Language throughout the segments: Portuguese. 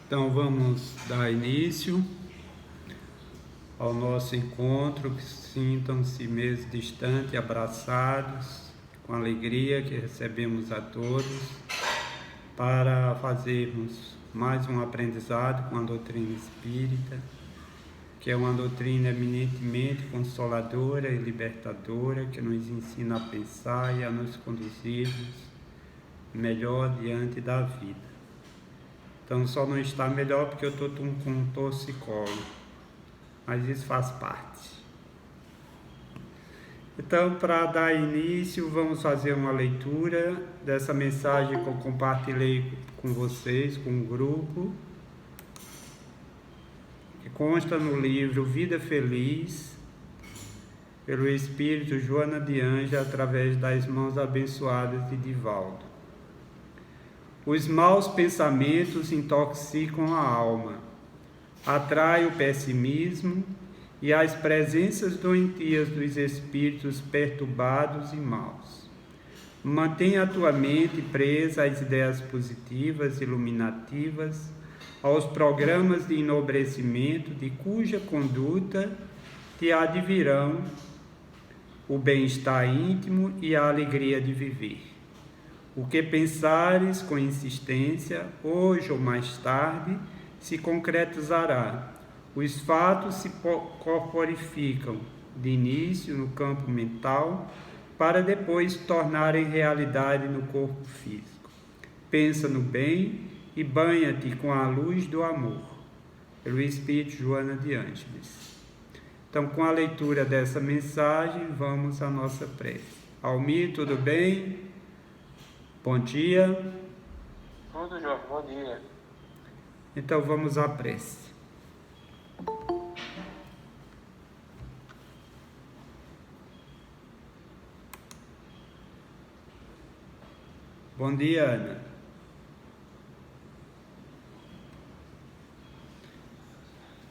Então vamos dar início ao nosso encontro, que sintam-se mesmo distantes, abraçados, com alegria que recebemos a todos, para fazermos mais um aprendizado com a doutrina espírita, que é uma doutrina eminentemente consoladora e libertadora, que nos ensina a pensar e a nos conduzirmos melhor diante da vida. Então só não está melhor porque eu estou com um torcicolo, mas isso faz parte. Então, para dar início, vamos fazer uma leitura dessa mensagem que eu compartilhei com vocês, com o grupo, que consta no livro Vida Feliz, pelo Espírito Joana de Ângela, através das mãos abençoadas de Divaldo. Os maus pensamentos intoxicam a alma, atraem o pessimismo e as presenças doentias dos espíritos perturbados e maus. Mantenha a tua mente presa às ideias positivas, iluminativas, aos programas de enobrecimento, de cuja conduta te advirão o bem-estar íntimo e a alegria de viver. O que pensares com insistência, hoje ou mais tarde, se concretizará. Os fatos se corporificam de início no campo mental, para depois tornarem realidade no corpo físico. Pensa no bem e banha-te com a luz do amor. Pelo Espírito Joana de Ângeles. Então, com a leitura dessa mensagem, vamos à nossa prece. Almir, tudo bem? Bom dia. Tudo, João. Bom dia. Então vamos à prece. Bom dia, Ana.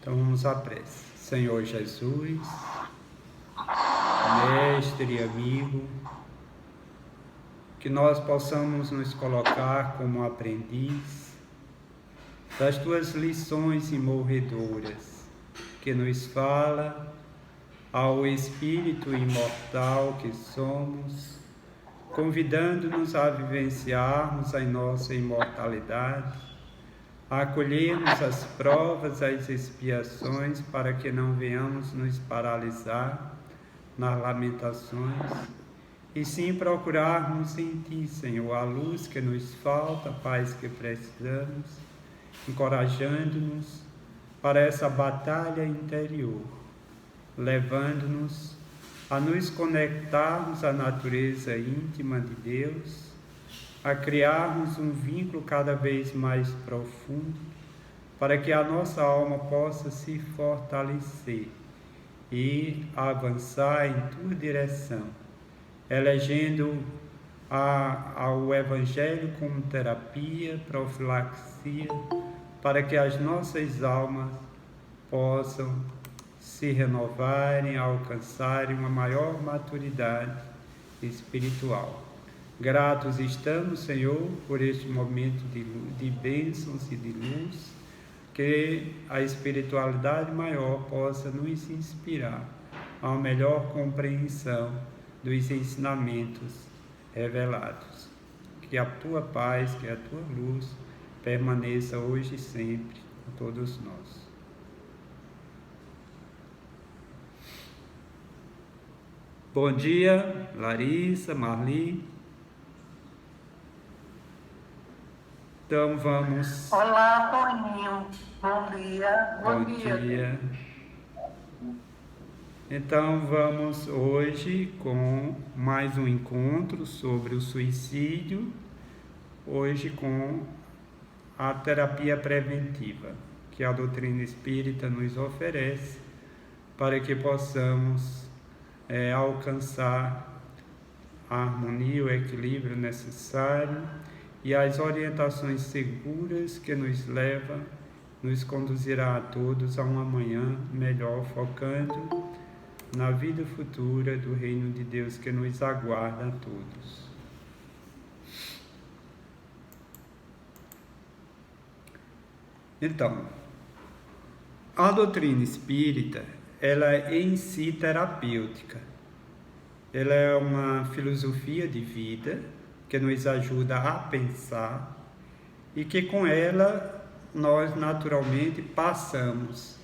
Então vamos à prece. Senhor Jesus, mestre e amigo, que nós possamos nos colocar como aprendiz das tuas lições imorredoras, que nos fala ao espírito imortal que somos, convidando-nos a vivenciarmos a nossa imortalidade, a acolhermos as provas, as expiações, para que não venhamos nos paralisar nas lamentações, e sim procurarmos em Ti, Senhor, a luz que nos falta, a paz que precisamos, encorajando-nos para essa batalha interior, levando-nos a nos conectarmos à natureza íntima de Deus, a criarmos um vínculo cada vez mais profundo, para que a nossa alma possa se fortalecer e avançar em Tua direção, elegendo ao Evangelho como terapia, profilaxia, para que as nossas almas possam se renovarem, alcançarem uma maior maturidade espiritual. Gratos estamos, Senhor, por este momento de bênçãos e de luz, que a espiritualidade maior possa nos inspirar a uma melhor compreensão dos ensinamentos revelados. Que a Tua paz, que a Tua luz permaneça hoje e sempre com todos nós. Bom dia, Larissa, Marli. Então vamos... Olá, Toninho. Bom dia. Bom dia. Então vamos hoje com mais um encontro sobre o suicídio, hoje com a terapia preventiva, que a doutrina espírita nos oferece, para que possamos alcançar a harmonia, o equilíbrio necessário e as orientações seguras que nos conduzirá a todos a um amanhã melhor, focando na vida futura do reino de Deus que nos aguarda a todos. Então, a doutrina espírita, ela é em si terapêutica. Ela é uma filosofia de vida que nos ajuda a pensar e que com ela nós naturalmente passamos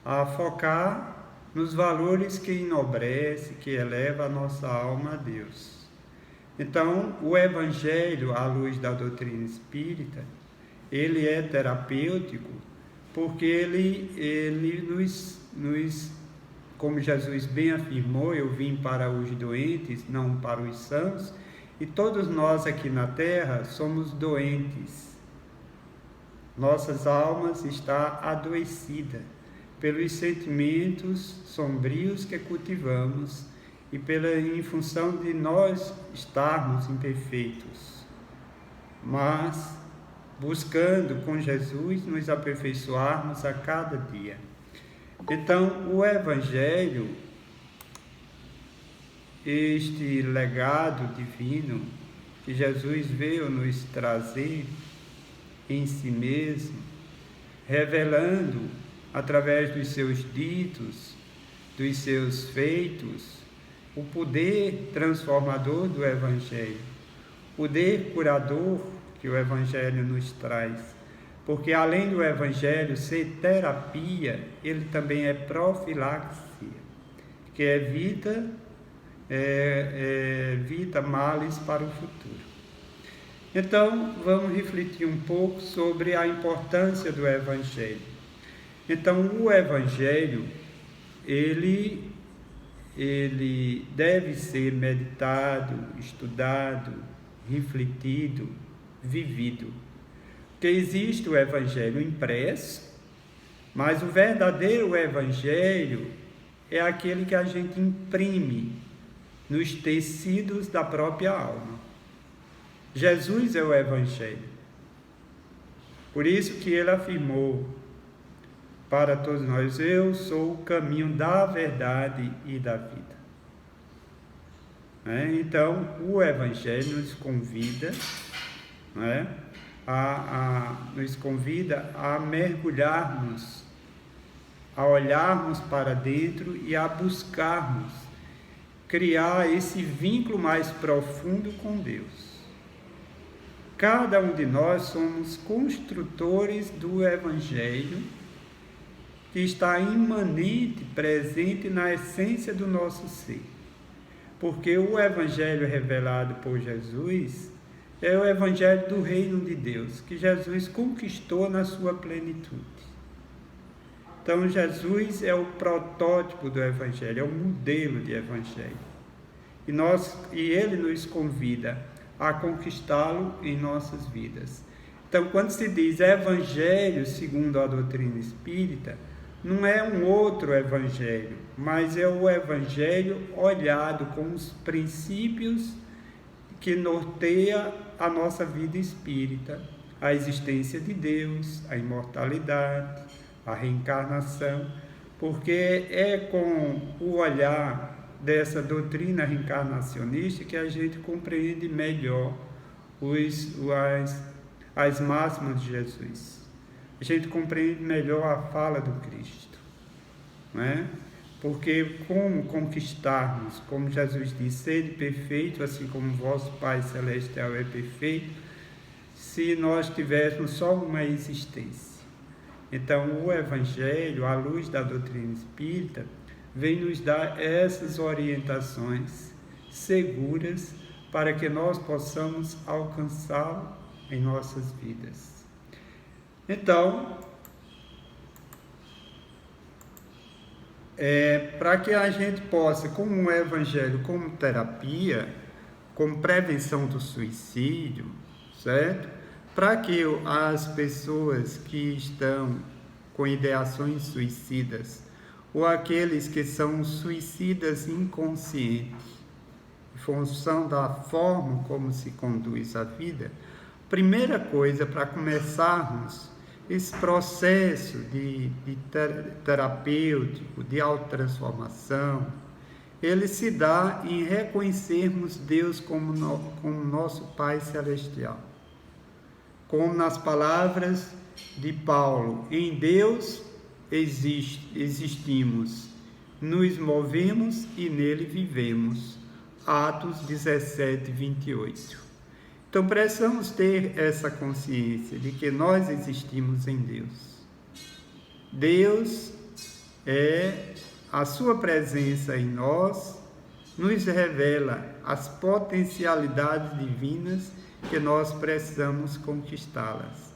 a focar nos valores que enobrece, que eleva a nossa alma a Deus. Então, o Evangelho, à luz da doutrina espírita, ele é terapêutico porque ele nos, como Jesus bem afirmou, eu vim para os doentes, não para os sãos, e todos nós aqui na Terra somos doentes. Nossas almas estão adoecidas pelos sentimentos sombrios que cultivamos e em função de nós estarmos imperfeitos, mas buscando com Jesus nos aperfeiçoarmos a cada dia. Então, o Evangelho, este legado divino que Jesus veio nos trazer em si mesmo, revelando através dos seus ditos, dos seus feitos, o poder transformador do Evangelho, o poder curador que o Evangelho nos traz. Porque além do Evangelho ser terapia, ele também é profilaxia, que evita males para o futuro. Então, vamos refletir um pouco sobre a importância do Evangelho. Então, o Evangelho, ele deve ser meditado, estudado, refletido, vivido. Porque existe o Evangelho impresso, mas o verdadeiro Evangelho é aquele que a gente imprime nos tecidos da própria alma. Jesus é o Evangelho. Por isso que ele afirmou para todos nós: eu sou o caminho da verdade e da vida. Então, o Evangelho nos convida, a mergulharmos, a olharmos para dentro e a buscarmos criar esse vínculo mais profundo com Deus. Cada um de nós somos construtores do Evangelho, que está imanente, presente na essência do nosso ser. Porque o Evangelho revelado por Jesus é o Evangelho do Reino de Deus, que Jesus conquistou na sua plenitude. Então, Jesus é o protótipo do Evangelho, é o modelo de Evangelho. E ele nos convida a conquistá-lo em nossas vidas. Então, quando se diz Evangelho segundo a doutrina espírita, não é um outro Evangelho, mas é o Evangelho olhado com os princípios que norteia a nossa vida espírita, a existência de Deus, a imortalidade, a reencarnação, porque é com o olhar dessa doutrina reencarnacionista que a gente compreende melhor as máximas de Jesus. A gente compreende melhor a fala do Cristo, Porque como conquistarmos, como Jesus disse, sede perfeito, assim como vosso Pai Celestial é perfeito, se nós tivéssemos só uma existência. Então, o Evangelho, à luz da doutrina espírita, vem nos dar essas orientações seguras para que nós possamos alcançá-lo em nossas vidas. Então, para que a gente possa, como o Evangelho, como terapia, como prevenção do suicídio, certo? Para que as pessoas que estão com ideações suicidas, ou aqueles que são suicidas inconscientes, em função da forma como se conduz a vida, primeira coisa para começarmos esse processo de terapêutico, de autotransformação, ele se dá em reconhecermos Deus como nosso Pai Celestial. como nas palavras de Paulo: em Deus existimos, nos movemos e nele vivemos. Atos 17, 28. Então precisamos ter essa consciência de que nós existimos em Deus. Deus é a sua presença em nós, nos revela as potencialidades divinas que nós precisamos conquistá-las.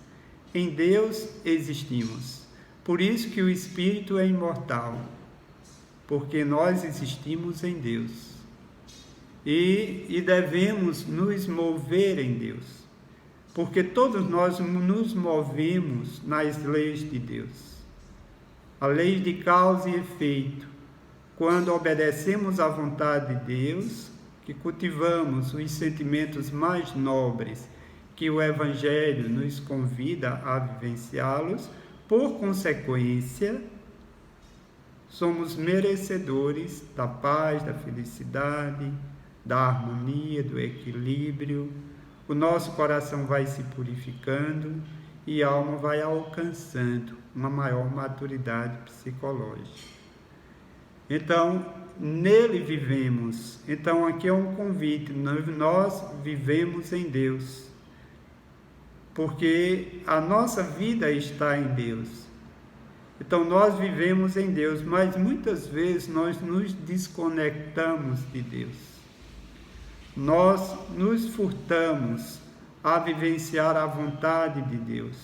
Em Deus existimos. Por isso que o Espírito é imortal, porque nós existimos em Deus. E devemos nos mover em Deus, porque todos nós nos movemos nas leis de Deus. A lei de causa e efeito. Quando obedecemos à vontade de Deus, que cultivamos os sentimentos mais nobres que o Evangelho nos convida a vivenciá-los, por consequência, somos merecedores da paz, da felicidade, da harmonia, do equilíbrio. O nosso coração vai se purificando e a alma vai alcançando uma maior maturidade psicológica. Então, nele vivemos. Então, aqui é um convite. Nós vivemos em Deus, porque a nossa vida está em Deus. Então, nós vivemos em Deus, mas muitas vezes nós nos desconectamos de Deus. Nós nos furtamos a vivenciar a vontade de Deus.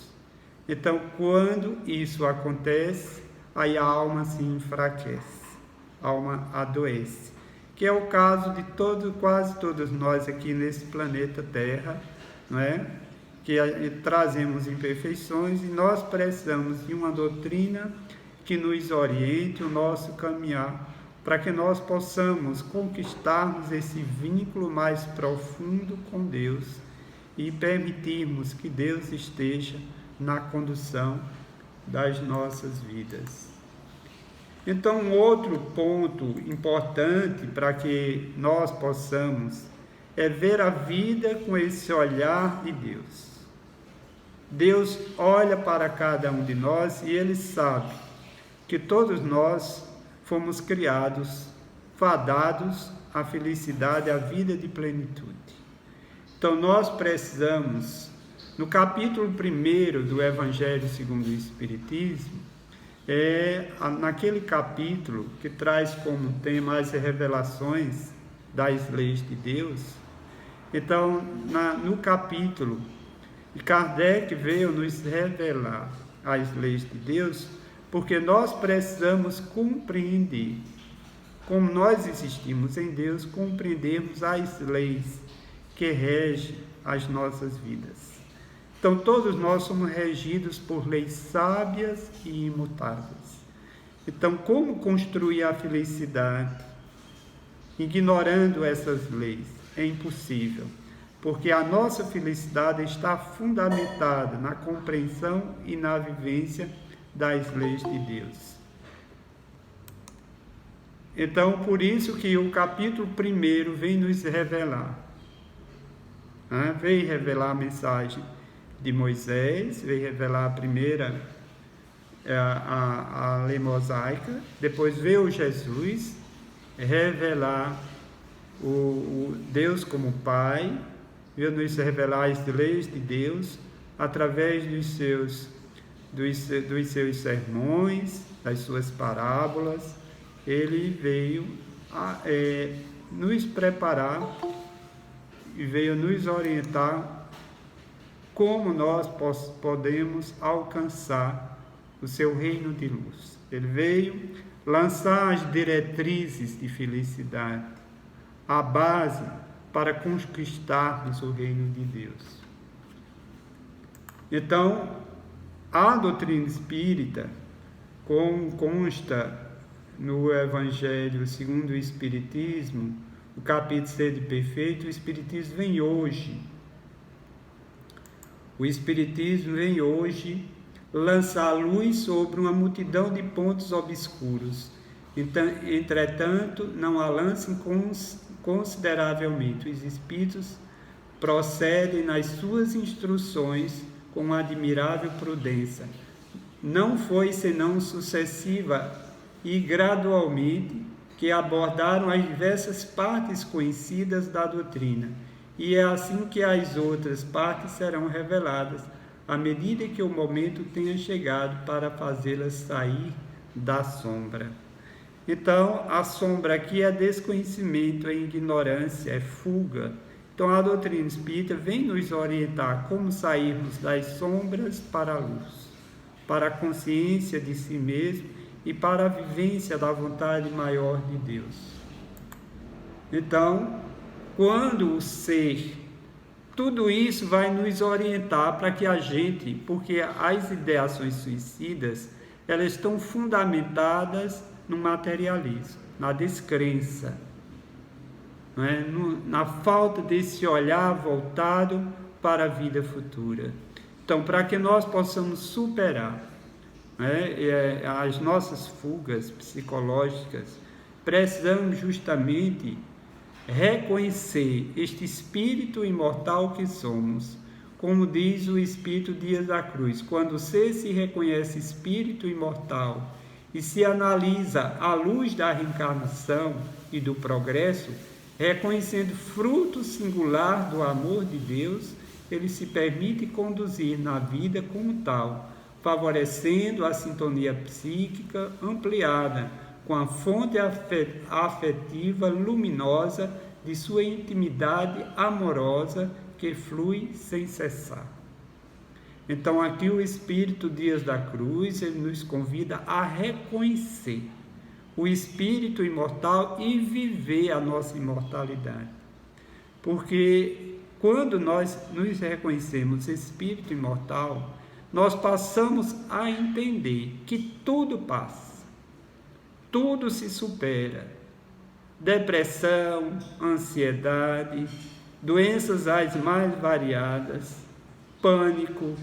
Então, quando isso acontece, aí a alma se enfraquece, a alma adoece, que é o caso de quase todos nós aqui nesse planeta Terra, não é? Que trazemos imperfeições e nós precisamos de uma doutrina que nos oriente o nosso caminhar, para que nós possamos conquistarmos esse vínculo mais profundo com Deus e permitirmos que Deus esteja na condução das nossas vidas. Então, um outro ponto importante para que nós possamos é ver a vida com esse olhar de Deus. Deus olha para cada um de nós e Ele sabe que todos nós fomos criados, fadados à felicidade, à vida de plenitude. Então, nós precisamos, no capítulo 1 do Evangelho segundo o Espiritismo, naquele capítulo que traz como tema as revelações das leis de Deus. Então, no capítulo, Kardec veio nos revelar as leis de Deus, porque nós precisamos compreender, como nós existimos em Deus, compreendermos as leis que regem as nossas vidas. Então, todos nós somos regidos por leis sábias e imutáveis. Então, como construir a felicidade ignorando essas leis? É impossível, porque a nossa felicidade está fundamentada na compreensão e na vivência das leis de Deus. Então, por isso que o capítulo 1 vem nos revelar. Vem revelar a mensagem de Moisés, vem revelar a primeira, a lei mosaica, depois veio Jesus, revelar o Deus como Pai, veio nos revelar as leis de Deus através dos seus sermões, das suas parábolas. Ele veio nos preparar e veio nos orientar como nós podemos alcançar o seu reino de luz. Ele veio lançar as diretrizes de felicidade, a base para conquistarmos o reino de Deus. Então, a doutrina espírita, como consta no Evangelho segundo o Espiritismo, o capítulo Sede Perfeito, o Espiritismo vem hoje. O Espiritismo vem hoje lançar luz sobre uma multidão de pontos obscuros. Entretanto, não a lancem consideravelmente. Os Espíritos procedem nas suas instruções com admirável prudência. Não foi senão sucessiva e gradualmente que abordaram as diversas partes conhecidas da doutrina, e é assim que as outras partes serão reveladas, à medida que o momento tenha chegado para fazê-las sair da sombra. Então, a sombra aqui é desconhecimento, é ignorância, é fuga. Então, a doutrina espírita vem nos orientar como sairmos das sombras para a luz, para a consciência de si mesmo e para a vivência da vontade maior de Deus. Então, quando o ser, tudo isso vai nos orientar para que a gente, porque as ideações suicidas, elas estão fundamentadas no materialismo, na descrença, não é? Na falta desse olhar voltado para a vida futura. Então, para que nós possamos superar as nossas fugas psicológicas, precisamos justamente reconhecer este espírito imortal que somos. Como diz o Espírito Dias da Cruz, quando o ser se reconhece espírito imortal e se analisa à luz da reencarnação e do progresso, reconhecendo fruto singular do amor de Deus, ele se permite conduzir na vida como tal, favorecendo a sintonia psíquica ampliada com a fonte afetiva luminosa de sua intimidade amorosa que flui sem cessar. Então aqui o Espírito Dias da Cruz, ele nos convida a reconhecer o Espírito imortal e viver a nossa imortalidade. Porque quando nós nos reconhecemos Espírito imortal, nós passamos a entender que tudo passa, tudo se supera. Depressão, ansiedade, doenças as mais variadas, pânico,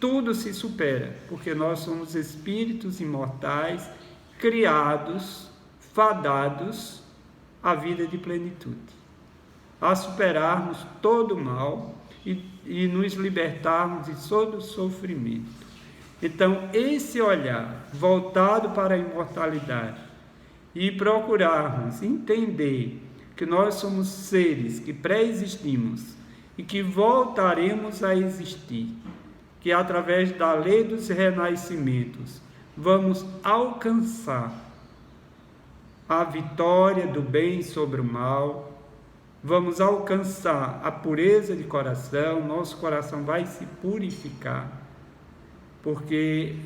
tudo se supera, porque nós somos espíritos imortais, criados, fadados à vida de plenitude, a superarmos todo o mal e nos libertarmos de todo o sofrimento. Então, esse olhar voltado para a imortalidade e procurarmos entender que nós somos seres que pré-existimos e que voltaremos a existir, que através da lei dos renascimentos vamos alcançar a vitória do bem sobre o mal, vamos alcançar a pureza de coração, nosso coração vai se purificar, porque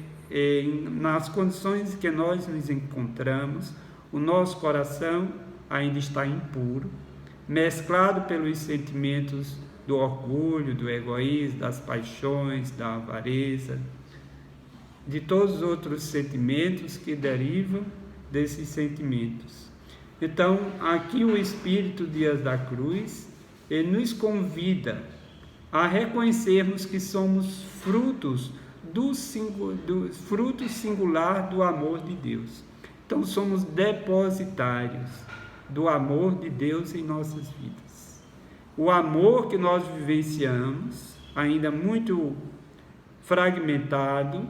nas condições em que nós nos encontramos, o nosso coração ainda está impuro, mesclado pelos sentimentos do orgulho, do egoísmo, das paixões, da avareza, de todos os outros sentimentos que derivam desses sentimentos. Então, aqui o Espírito Dias da Cruz, ele nos convida a reconhecermos que somos frutos do fruto singular do amor de Deus. Então, somos depositários do amor de Deus em nossas vidas. O amor que nós vivenciamos, ainda muito fragmentado,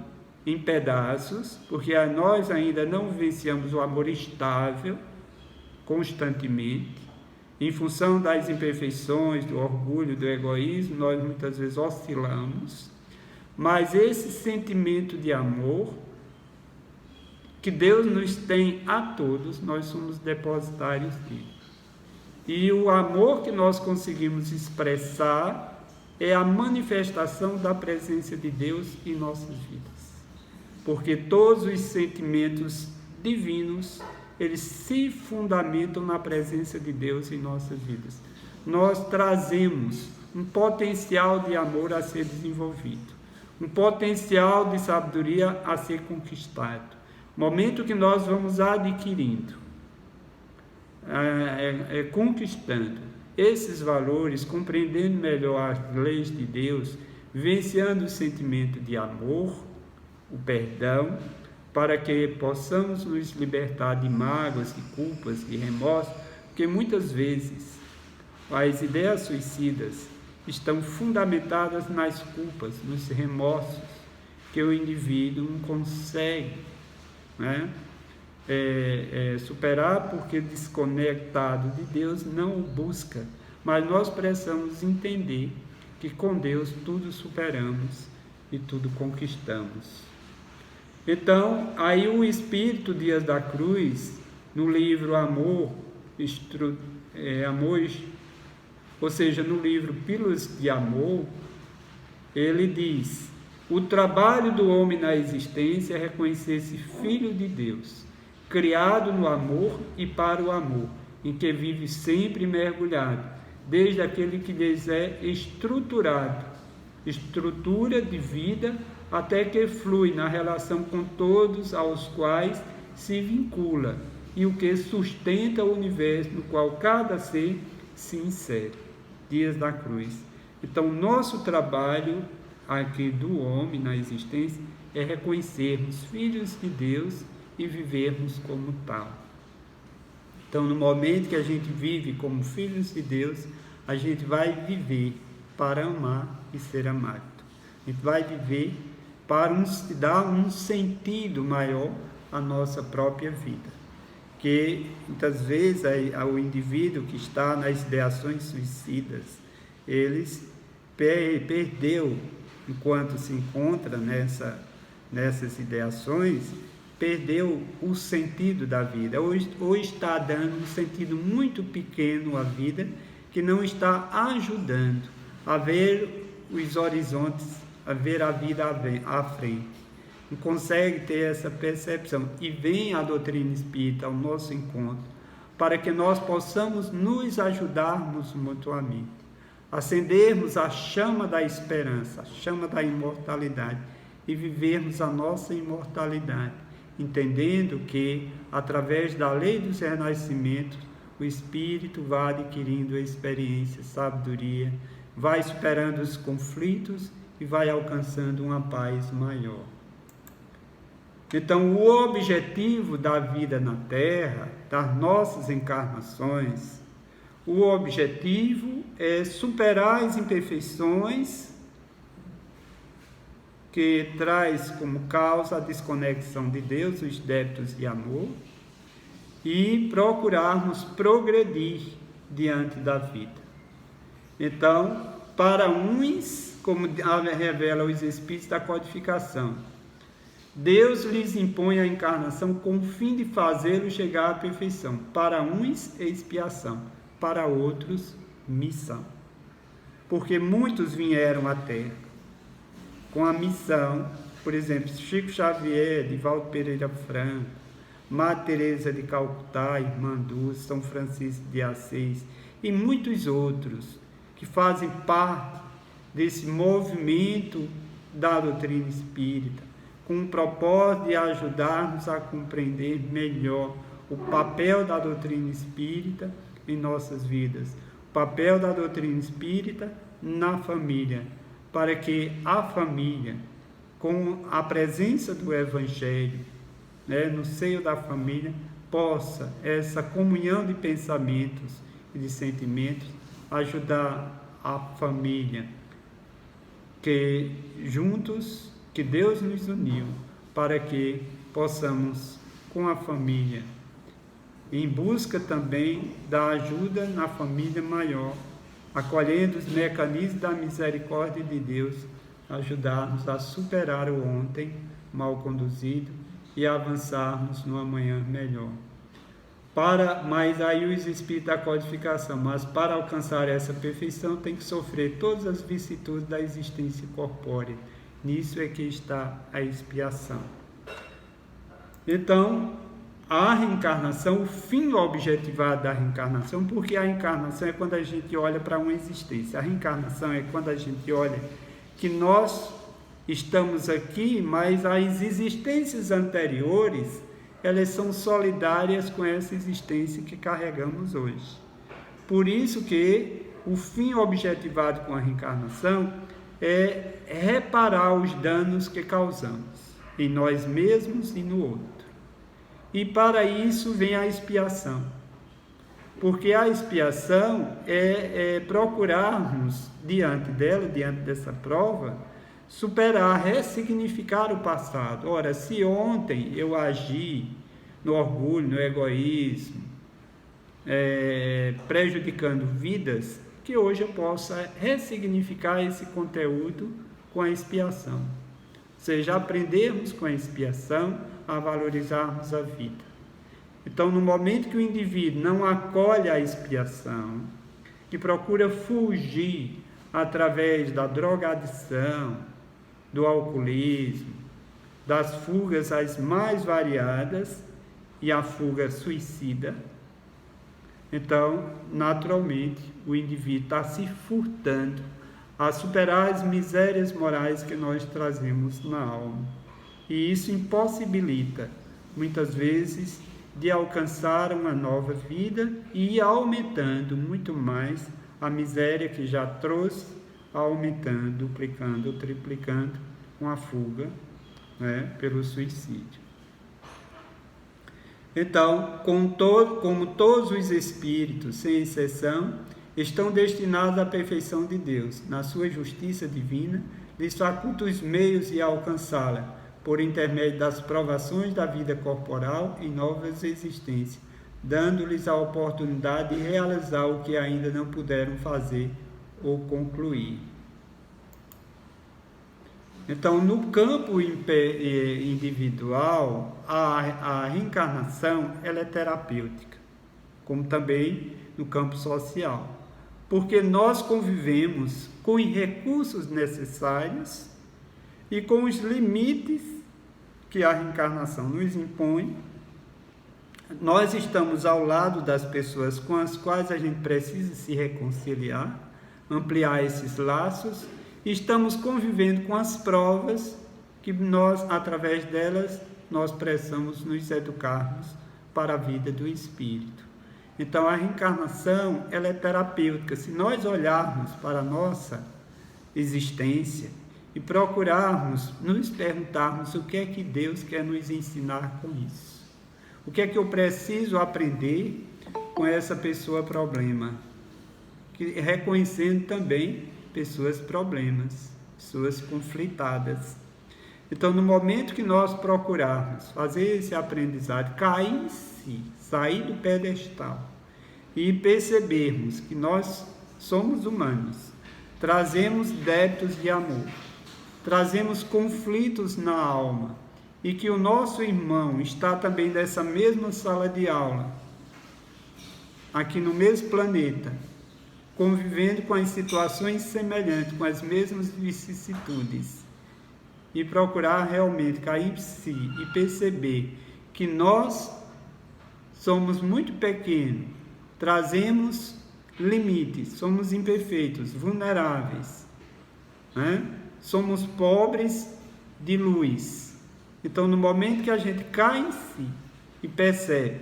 em pedaços, porque nós ainda não vivenciamos o amor estável, constantemente, em função das imperfeições, do orgulho, do egoísmo, nós muitas vezes oscilamos, mas esse sentimento de amor que Deus nos tem a todos, nós somos depositários dele. E o amor que nós conseguimos expressar é a manifestação da presença de Deus em nossas vidas. Porque todos os sentimentos divinos, eles se fundamentam na presença de Deus em nossas vidas. Nós trazemos um potencial de amor a ser desenvolvido, um potencial de sabedoria a ser conquistado. Momento que nós vamos adquirindo, conquistando esses valores, compreendendo melhor as leis de Deus, vivenciando o sentimento de amor, o perdão, para que possamos nos libertar de mágoas, de culpas, de remorsos, porque muitas vezes as ideias suicidas estão fundamentadas nas culpas, nos remorsos que o indivíduo não consegue, né, superar, porque desconectado de Deus não o busca. Mas nós precisamos entender que com Deus tudo superamos e tudo conquistamos. Então, aí o Espírito Dias da Cruz, no livro Amor, ou seja, no livro Pílulas de Amor, ele diz: o trabalho do homem na existência é reconhecer-se filho de Deus, criado no amor e para o amor, em que vive sempre mergulhado, desde aquele que lhes é estrutura de vida, até que flui na relação com todos aos quais se vincula, e o que sustenta o universo no qual cada ser se insere. Dias da Cruz. Então, nosso trabalho aqui do homem na existência é reconhecermos filhos de Deus e vivermos como tal. Então, no momento que a gente vive como filhos de Deus, a gente vai viver para amar e ser amado. A gente vai viver para dar um sentido maior à nossa própria vida. Que muitas vezes o indivíduo que está nas ideações suicidas, eles perdeu, enquanto se encontra nessas ideações, perdeu o sentido da vida, ou está dando um sentido muito pequeno à vida, que não está ajudando a ver os horizontes, a ver a vida à frente. Não consegue ter essa percepção. E vem a doutrina espírita ao nosso encontro, para que nós possamos nos ajudarmos mutuamente, acendermos a chama da esperança, a chama da imortalidade, e vivermos a nossa imortalidade, entendendo que, através da lei dos renascimentos, o Espírito vai adquirindo experiência, sabedoria, vai superando os conflitos e vai alcançando uma paz maior. Então, o objetivo da vida na Terra, das nossas encarnações, o objetivo é superar as imperfeições que traz como causa a desconexão de Deus, os débitos de amor, e procurarmos progredir diante da vida. Então, para uns, como revela os Espíritos da Codificação, Deus lhes impõe a encarnação com o fim de fazê-los chegar à perfeição. Para uns, expiação, para outros, missão. Porque muitos vieram à Terra com a missão, por exemplo, Chico Xavier, Divaldo Pereira Franco, Madre Teresa de Calcutá, Irmã Dulce, São Francisco de Assis e muitos outros que fazem parte desse movimento da doutrina espírita, com o propósito de ajudar-nos a compreender melhor o papel da doutrina espírita em nossas vidas, o papel da doutrina espírita na família, para que a família, com a presença do Evangelho, no seio da família, possa, essa comunhão de pensamentos e de sentimentos, ajudar a família, que juntos, que Deus nos uniu, para que possamos, com a família, em busca também da ajuda na família maior, acolhendo os mecanismos da misericórdia de Deus, ajudar-nos a superar o ontem mal conduzido e avançarmos no amanhã melhor. Mas aí os Espíritos da Codificação, mas para alcançar essa perfeição tem que sofrer todas as vicissitudes da existência corpórea. Nisso é que está a expiação. Então, a reencarnação, o fim objetivado da reencarnação, porque a encarnação é quando a gente olha para uma existência. A reencarnação é quando a gente olha que nós estamos aqui, mas as existências anteriores, elas são solidárias com essa existência que carregamos hoje. Por isso que o fim objetivado com a reencarnação é reparar os danos que causamos em nós mesmos e no outro. E para isso vem a expiação. Porque a expiação é procurarmos, diante dela, diante dessa prova, superar, ressignificar o passado. Ora, se ontem eu agi no orgulho, no egoísmo, prejudicando vidas, que hoje eu possa ressignificar esse conteúdo com a expiação. Ou seja, aprendermos com a expiação a valorizarmos a vida. Então, no momento que o indivíduo não acolhe a expiação, que procura fugir através da drogadição, do alcoolismo, das fugas as mais variadas e a fuga suicida, então, naturalmente, o indivíduo está se furtando a superar as misérias morais que nós trazemos na alma. E isso impossibilita, muitas vezes, de alcançar uma nova vida e ir aumentando muito mais a miséria que já trouxe, aumentando, duplicando, triplicando com a fuga, pelo suicídio. Então, como todos os espíritos, sem exceção, estão destinados à perfeição de Deus, na sua justiça divina, lhes faculta os meios de alcançá-la, por intermédio das provações da vida corporal em novas existências, dando-lhes a oportunidade de realizar o que ainda não puderam fazer ou concluir. Então, no campo individual, a reencarnação ela é terapêutica, como também no campo social, porque nós convivemos com os recursos necessários e com os limites que a reencarnação nos impõe. Nós estamos ao lado das pessoas com as quais a gente precisa se reconciliar, ampliar esses laços. Estamos convivendo com as provas que nós, através delas, nós precisamos nos educarmos para a vida do espírito. Então, a reencarnação ela é terapêutica. Se nós olharmos para a nossa existência e procurarmos nos perguntarmos o que é que Deus quer nos ensinar com isso. O que é que eu preciso aprender com essa pessoa problema? Reconhecendo também pessoas problemas, pessoas conflitadas. Então, no momento que nós procurarmos fazer esse aprendizado, cair em si, sair do pedestal e percebermos que nós somos humanos, trazemos débitos de amor, trazemos conflitos na alma e que o nosso irmão está também nessa mesma sala de aula, aqui no mesmo planeta, convivendo com as situações semelhantes, com as mesmas vicissitudes, e procurar realmente cair em si e perceber que nós somos muito pequenos, trazemos limites, somos imperfeitos, vulneráveis, somos pobres de luz. Então, no momento que a gente cai em si e percebe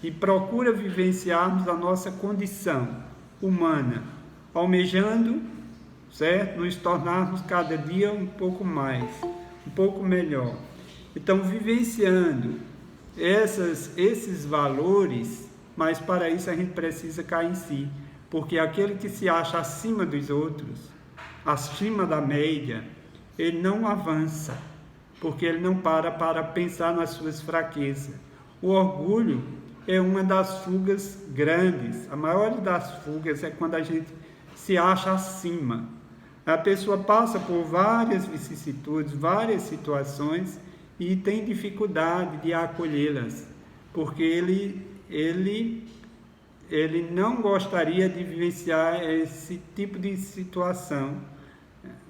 e procura vivenciarmos a nossa condição humana, almejando, certo? Nos tornarmos cada dia um pouco mais, um pouco melhor. Então, vivenciando esses valores, mas para isso a gente precisa cair em si, porque aquele que se acha acima dos outros, acima da média, ele não avança, porque ele não para pensar nas suas fraquezas. O orgulho é uma das fugas grandes. A maior das fugas é quando a gente se acha acima. A pessoa passa por várias vicissitudes, várias situações e tem dificuldade de acolhê-las, porque ele não gostaria de vivenciar esse tipo de situação,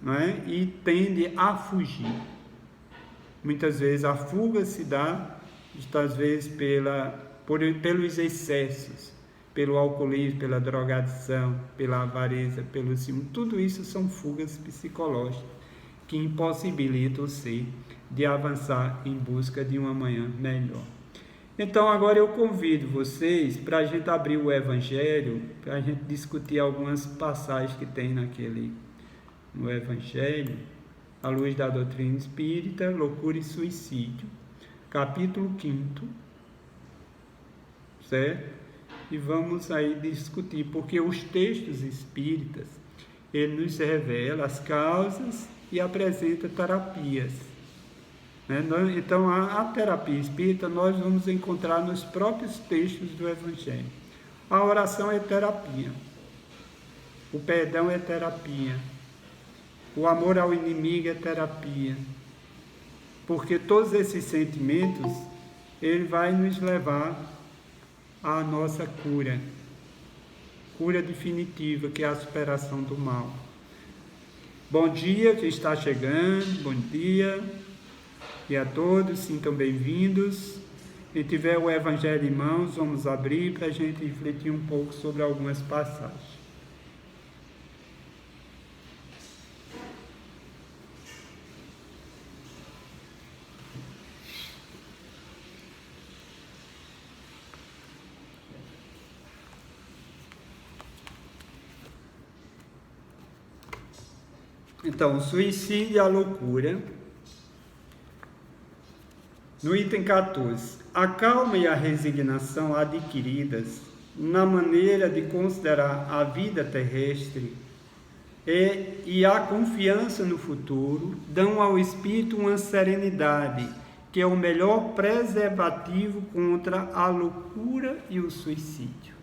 não é? E tende a fugir. Muitas vezes a fuga se dá, às vezes, pelos excessos, pelo alcoolismo, pela drogadição, pela avareza, pelo ciúme. Tudo isso são fugas psicológicas que impossibilitam o ser de avançar em busca de um amanhã melhor. Então, agora eu convido vocês para a gente abrir o Evangelho, para a gente discutir algumas passagens que tem no Evangelho, à luz da doutrina espírita, loucura e suicídio, capítulo 5º, certo? e vamos aí discutir, porque os textos espíritas, ele nos revela as causas e apresenta terapias. Então, a terapia espírita nós vamos encontrar nos próprios textos do Evangelho. A oração é terapia, o perdão é terapia, o amor ao inimigo é terapia, porque todos esses sentimentos, ele vai nos levar à nossa cura definitiva, que é a superação do mal. Bom dia, que está chegando, bom dia. E a todos, sintam bem-vindos. Se tiver o Evangelho em mãos, vamos abrir para a gente refletir um pouco sobre algumas passagens. Então, o suicídio e a loucura. No item 14, a calma e a resignação adquiridas na maneira de considerar a vida terrestre e a confiança no futuro dão ao espírito uma serenidade, que é o melhor preservativo contra a loucura e o suicídio.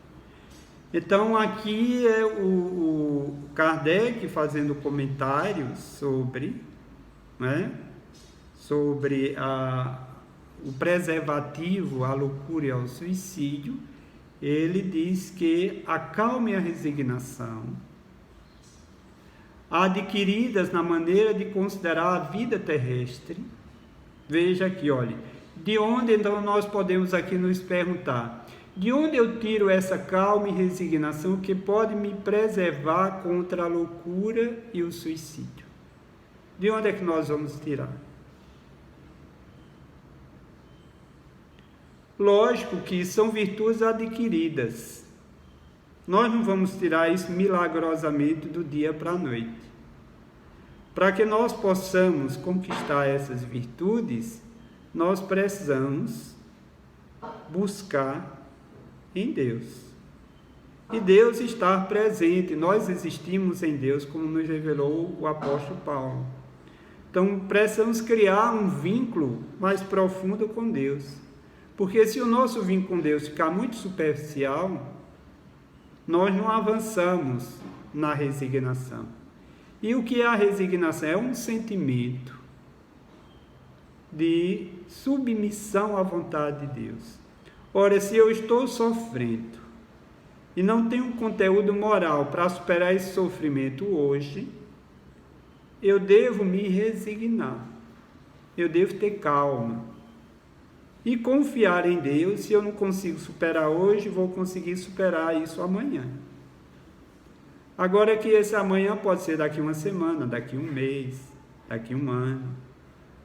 Então, aqui é o Kardec fazendo comentários sobre o preservativo à loucura e ao suicídio. Ele diz que a calma e a resignação, adquiridas na maneira de considerar a vida terrestre, veja aqui, olha, de onde então nós podemos aqui nos perguntar, de onde eu tiro essa calma e resignação que pode me preservar contra a loucura e o suicídio? De onde é que nós vamos tirar? Lógico que são virtudes adquiridas. Nós não vamos tirar isso milagrosamente do dia para a noite. Para que nós possamos conquistar essas virtudes, nós precisamos buscar em Deus. E Deus está presente, nós existimos em Deus, como nos revelou o apóstolo Paulo. Então, precisamos criar um vínculo mais profundo com Deus. Porque se o nosso vínculo com Deus ficar muito superficial, nós não avançamos na resignação. E o que é a resignação? É um sentimento de submissão à vontade de Deus. Ora, se eu estou sofrendo e não tenho conteúdo moral para superar esse sofrimento hoje, eu devo me resignar, eu devo ter calma e confiar em Deus. Se eu não consigo superar hoje, vou conseguir superar isso amanhã. Agora que esse amanhã pode ser daqui uma semana, daqui um mês, daqui um ano,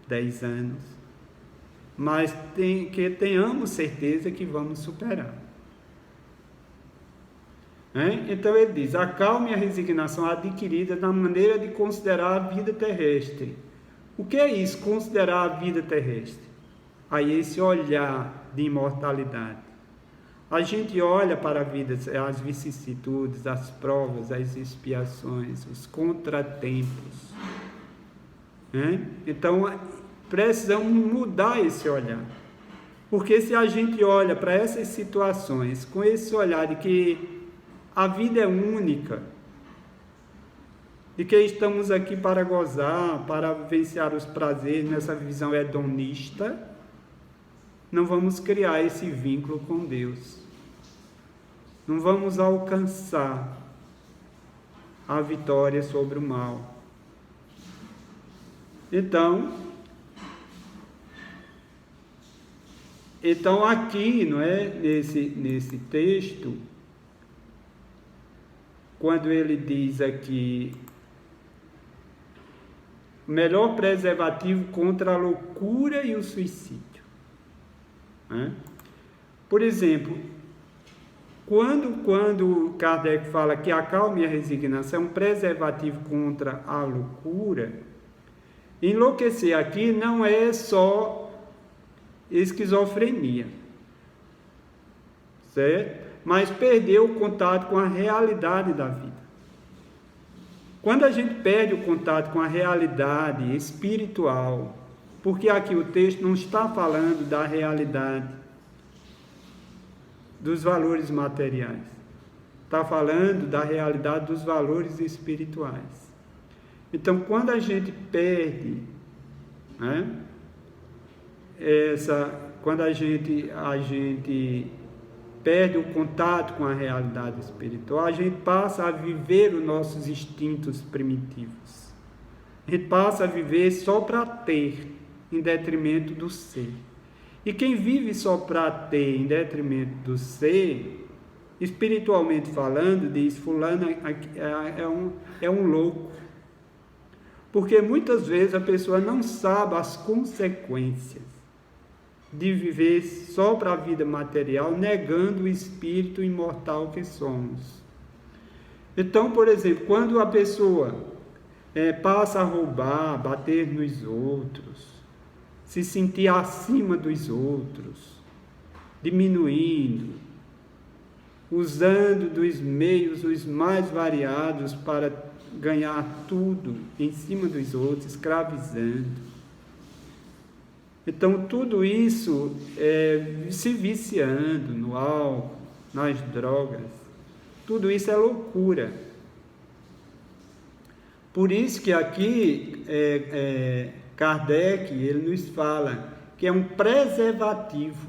10 anos, mas que tenhamos certeza que vamos superar. Então ele diz, a calma e a resignação adquiridas na maneira de considerar a vida terrestre. O que é isso, considerar a vida terrestre? Aí esse olhar de imortalidade. A gente olha para a vida, as vicissitudes, as provas, as expiações, os contratempos. Então, precisamos mudar esse olhar. Porque se a gente olha para essas situações com esse olhar de que a vida é única, de que estamos aqui para gozar, para vivenciar os prazeres nessa visão hedonista, não vamos criar esse vínculo com Deus. Não vamos alcançar a vitória sobre o mal. Então aqui, nesse texto, quando ele diz aqui, melhor preservativo contra a loucura e o suicídio. Por exemplo, quando Kardec fala que a calma e a resignação é um preservativo contra a loucura, enlouquecer aqui não é só esquizofrenia, certo? mas perdeu o contato com a realidade da vida. Quando a gente perde o contato com a realidade espiritual, porque aqui o texto não está falando da realidade dos valores materiais, está falando da realidade dos valores espirituais. Então, quando a gente perde, né, quando a gente perde o contato com a realidade espiritual, a gente passa a viver os nossos instintos primitivos. A gente passa a viver só para ter, em detrimento do ser. E quem vive só para ter, em detrimento do ser, espiritualmente falando, diz, fulano é um louco. Porque muitas vezes a pessoa não sabe as consequências de viver só para a vida material, negando o espírito imortal que somos. Então, por exemplo, quando a pessoa passa a roubar, bater nos outros, se sentir acima dos outros, diminuindo, usando dos meios os mais variados para ganhar tudo em cima dos outros, escravizando. Então, tudo isso se viciando no álcool, nas drogas, tudo isso é loucura. Por isso que aqui Kardec ele nos fala que é um preservativo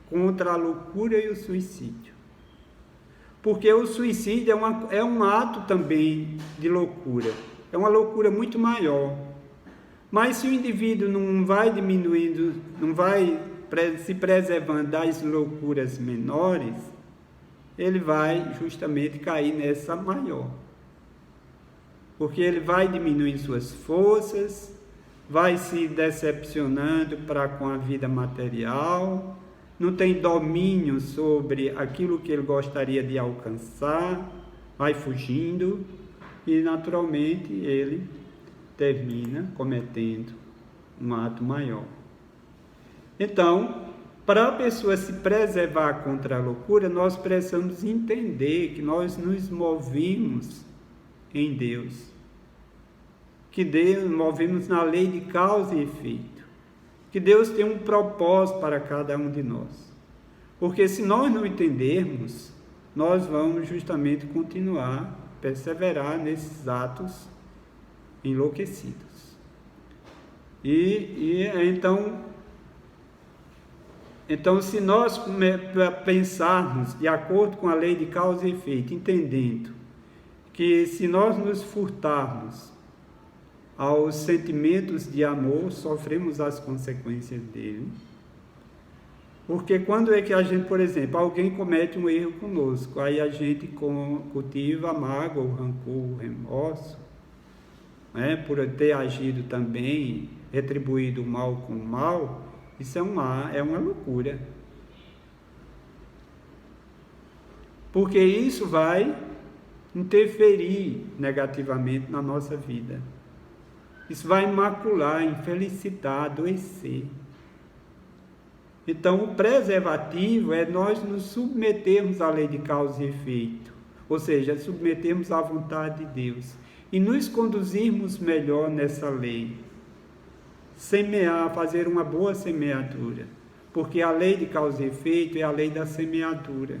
contra a loucura e o suicídio. Porque o suicídio é um ato também de loucura, é uma loucura muito maior. Mas se o indivíduo não vai diminuindo, não vai se preservando das loucuras menores, ele vai justamente cair nessa maior. Porque ele vai diminuindo suas forças, vai se decepcionando com a vida material, não tem domínio sobre aquilo que ele gostaria de alcançar, vai fugindo e naturalmente ele termina cometendo um ato maior. Então, para a pessoa se preservar contra a loucura, nós precisamos entender que nós nos movemos em Deus, que Deus movemos na lei de causa e efeito, que Deus tem um propósito para cada um de nós, porque se nós não entendermos, nós vamos justamente continuar, perseverar nesses atos enlouquecidos. Então, se nós pensarmos de acordo com a lei de causa e efeito, entendendo que se nós nos furtarmos aos sentimentos de amor, sofremos as consequências dele. Porque quando é que a gente, por exemplo, alguém comete um erro conosco, aí a gente cultiva a mágoa, o rancor, o remorso, por ter agido também, retribuído o mal com o mal, isso é uma loucura. Porque isso vai interferir negativamente na nossa vida. Isso vai macular, infelicitar, adoecer. Então, o preservativo é nós nos submetermos à lei de causa e efeito, ou seja, submetermos à vontade de Deus e nos conduzirmos melhor nessa lei. Semear, fazer uma boa semeadura, porque a lei de causa e efeito é a lei da semeadura.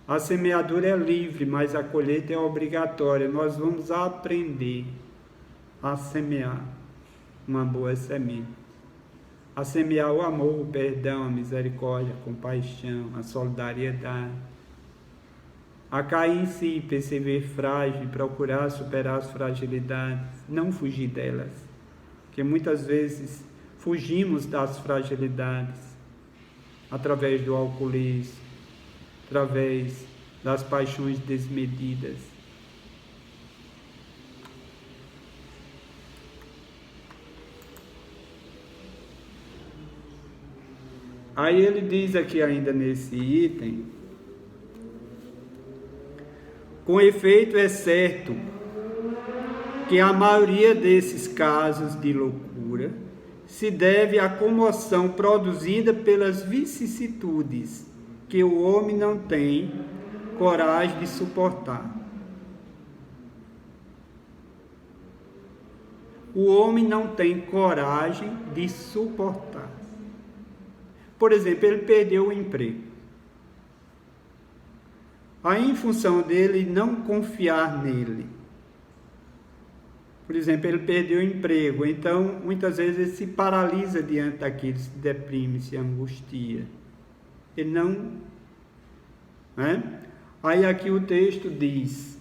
A semeadura é livre, mas a colheita é obrigatória. Nós vamos aprender a semear uma boa semente, a semear o amor, o perdão, a misericórdia, a compaixão, a solidariedade, a cair em si, perceber frágil, procurar superar as fragilidades, não fugir delas, porque muitas vezes fugimos das fragilidades através do alcoolismo, através das paixões desmedidas. Aí ele diz aqui ainda nesse item: com efeito é certo que a maioria desses casos de loucura se deve à comoção produzida pelas vicissitudes que o homem não tem coragem de suportar. O homem não tem coragem de suportar. Por exemplo, ele perdeu o emprego. Aí, em função dele não confiar nele. Por exemplo, ele perdeu o emprego, então muitas vezes ele se paralisa diante daquilo, se deprime, se angustia. Ele não... né? Aí aqui o texto diz: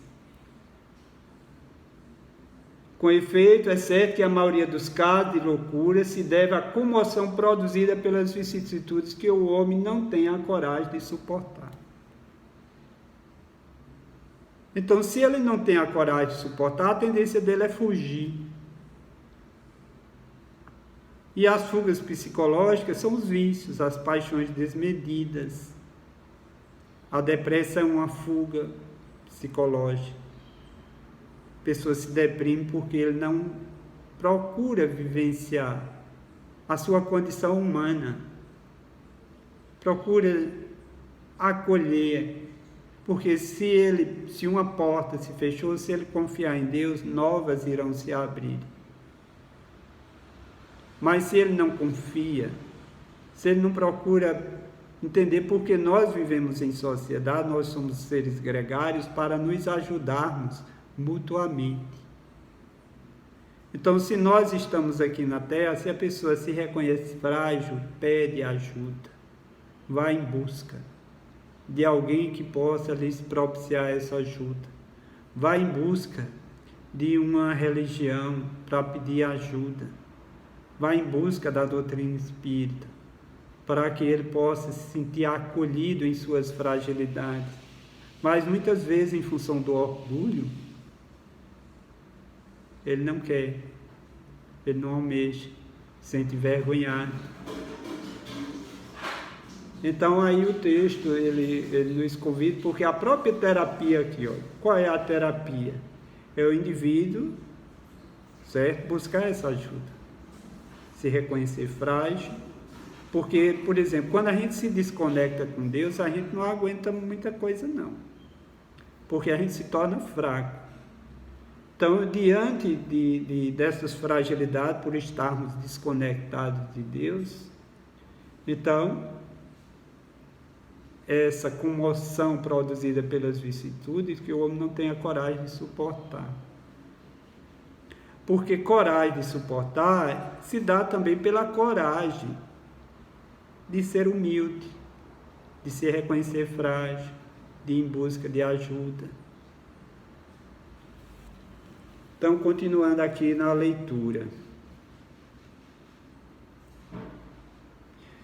com efeito, é certo que a maioria dos casos de loucura se deve à comoção produzida pelas vicissitudes que o homem não tem a coragem de suportar. Então, se ele não tem a coragem de suportar, a tendência dele é fugir. E as fugas psicológicas são os vícios, as paixões desmedidas. A depressão é uma fuga psicológica. A pessoa se deprime porque ele não procura vivenciar a sua condição humana. Procura acolher. Porque se uma porta se fechou, se ele confiar em Deus, novas irão se abrir. Mas se ele não confia, se ele não procura entender porque nós vivemos em sociedade, nós somos seres gregários para nos ajudarmos mutuamente. Então, se nós estamos aqui na Terra, se a pessoa se reconhece frágil, pede ajuda, vai em busca de alguém que possa lhes propiciar essa ajuda. Vá em busca de uma religião para pedir ajuda. Vá em busca da doutrina espírita, para que ele possa se sentir acolhido em suas fragilidades. Mas muitas vezes, em função do orgulho, ele não quer, ele não almeja, se sente envergonhado. Então aí o texto, ele nos convida, porque a própria terapia aqui, ó, qual é a terapia? É o indivíduo, certo? Buscar essa ajuda, se reconhecer frágil, porque, por exemplo, quando a gente se desconecta com Deus, a gente não aguenta muita coisa não, porque a gente se torna fraco. Então, diante dessas fragilidades, por estarmos desconectados de Deus, então essa comoção produzida pelas vicissitudes que o homem não tem a coragem de suportar. Porque coragem de suportar se dá também pela coragem de ser humilde, de se reconhecer frágil, de ir em busca de ajuda. Então, continuando aqui na leitura.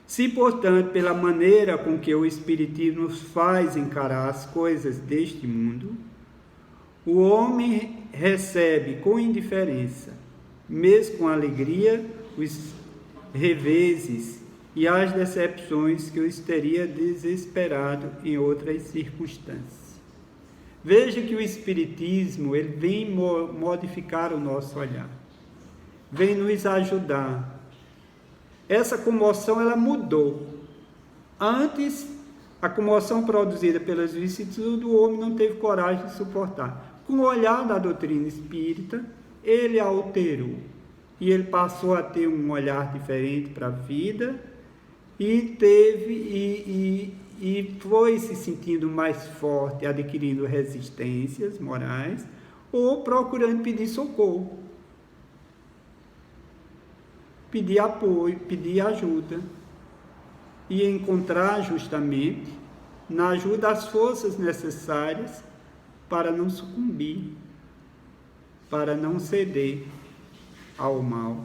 Se, portanto, pela maneira com que o Espiritismo nos faz encarar as coisas deste mundo, o homem recebe com indiferença, mesmo com alegria, os reveses e as decepções que os teria desesperado em outras circunstâncias. Veja que o Espiritismo ele vem modificar o nosso olhar, vem nos ajudar. Essa comoção, ela mudou. Antes, a comoção produzida pelas vicissitudes, o homem não teve coragem de suportar. Com o olhar da doutrina espírita, ele alterou. E ele passou a ter um olhar diferente para a vida e foi se sentindo mais forte, adquirindo resistências morais ou procurando pedir socorro. Pedir apoio, pedir ajuda e encontrar justamente na ajuda as forças necessárias para não sucumbir, para não ceder ao mal.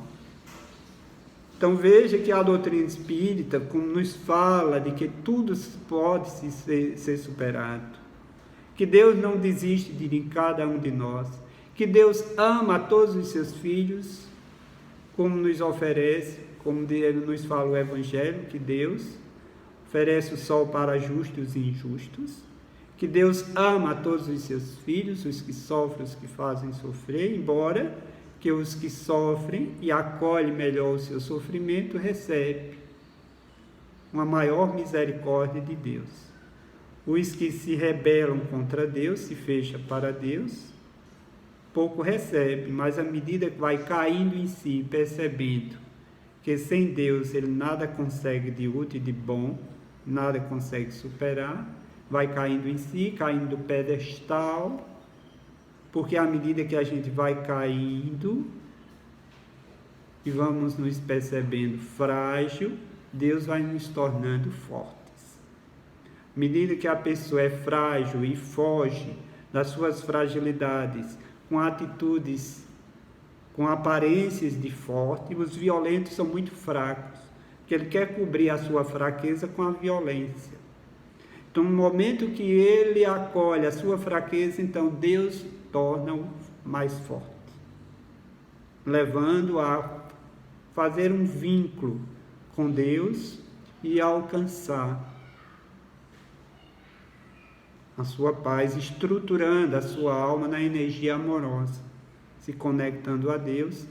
Então veja que a doutrina espírita, como nos fala de que tudo pode ser superado, que Deus não desiste de cada um de nós, que Deus ama a todos os seus filhos, como nos oferece, como nos fala o Evangelho, que Deus oferece o sol para justos e injustos, que Deus ama a todos os seus filhos, os que sofrem, os que fazem sofrer, embora que os que sofrem e acolhem melhor o seu sofrimento recebem uma maior misericórdia de Deus. Os que se rebelam contra Deus, se fecham para Deus, pouco recebe, mas à medida que vai caindo em si, percebendo que sem Deus ele nada consegue de útil e de bom, nada consegue superar, vai caindo em si, caindo do pedestal, porque à medida que a gente vai caindo e vamos nos percebendo frágil, Deus vai nos tornando fortes. À medida que a pessoa é frágil e foge das suas fragilidades, com atitudes, com aparências de forte, os violentos são muito fracos, porque ele quer cobrir a sua fraqueza com a violência. Então, no momento que ele acolhe a sua fraqueza, então Deus torna-o mais forte, levando a fazer um vínculo com Deus e alcançar a sua paz, estruturando a sua alma na energia amorosa, se conectando a Deus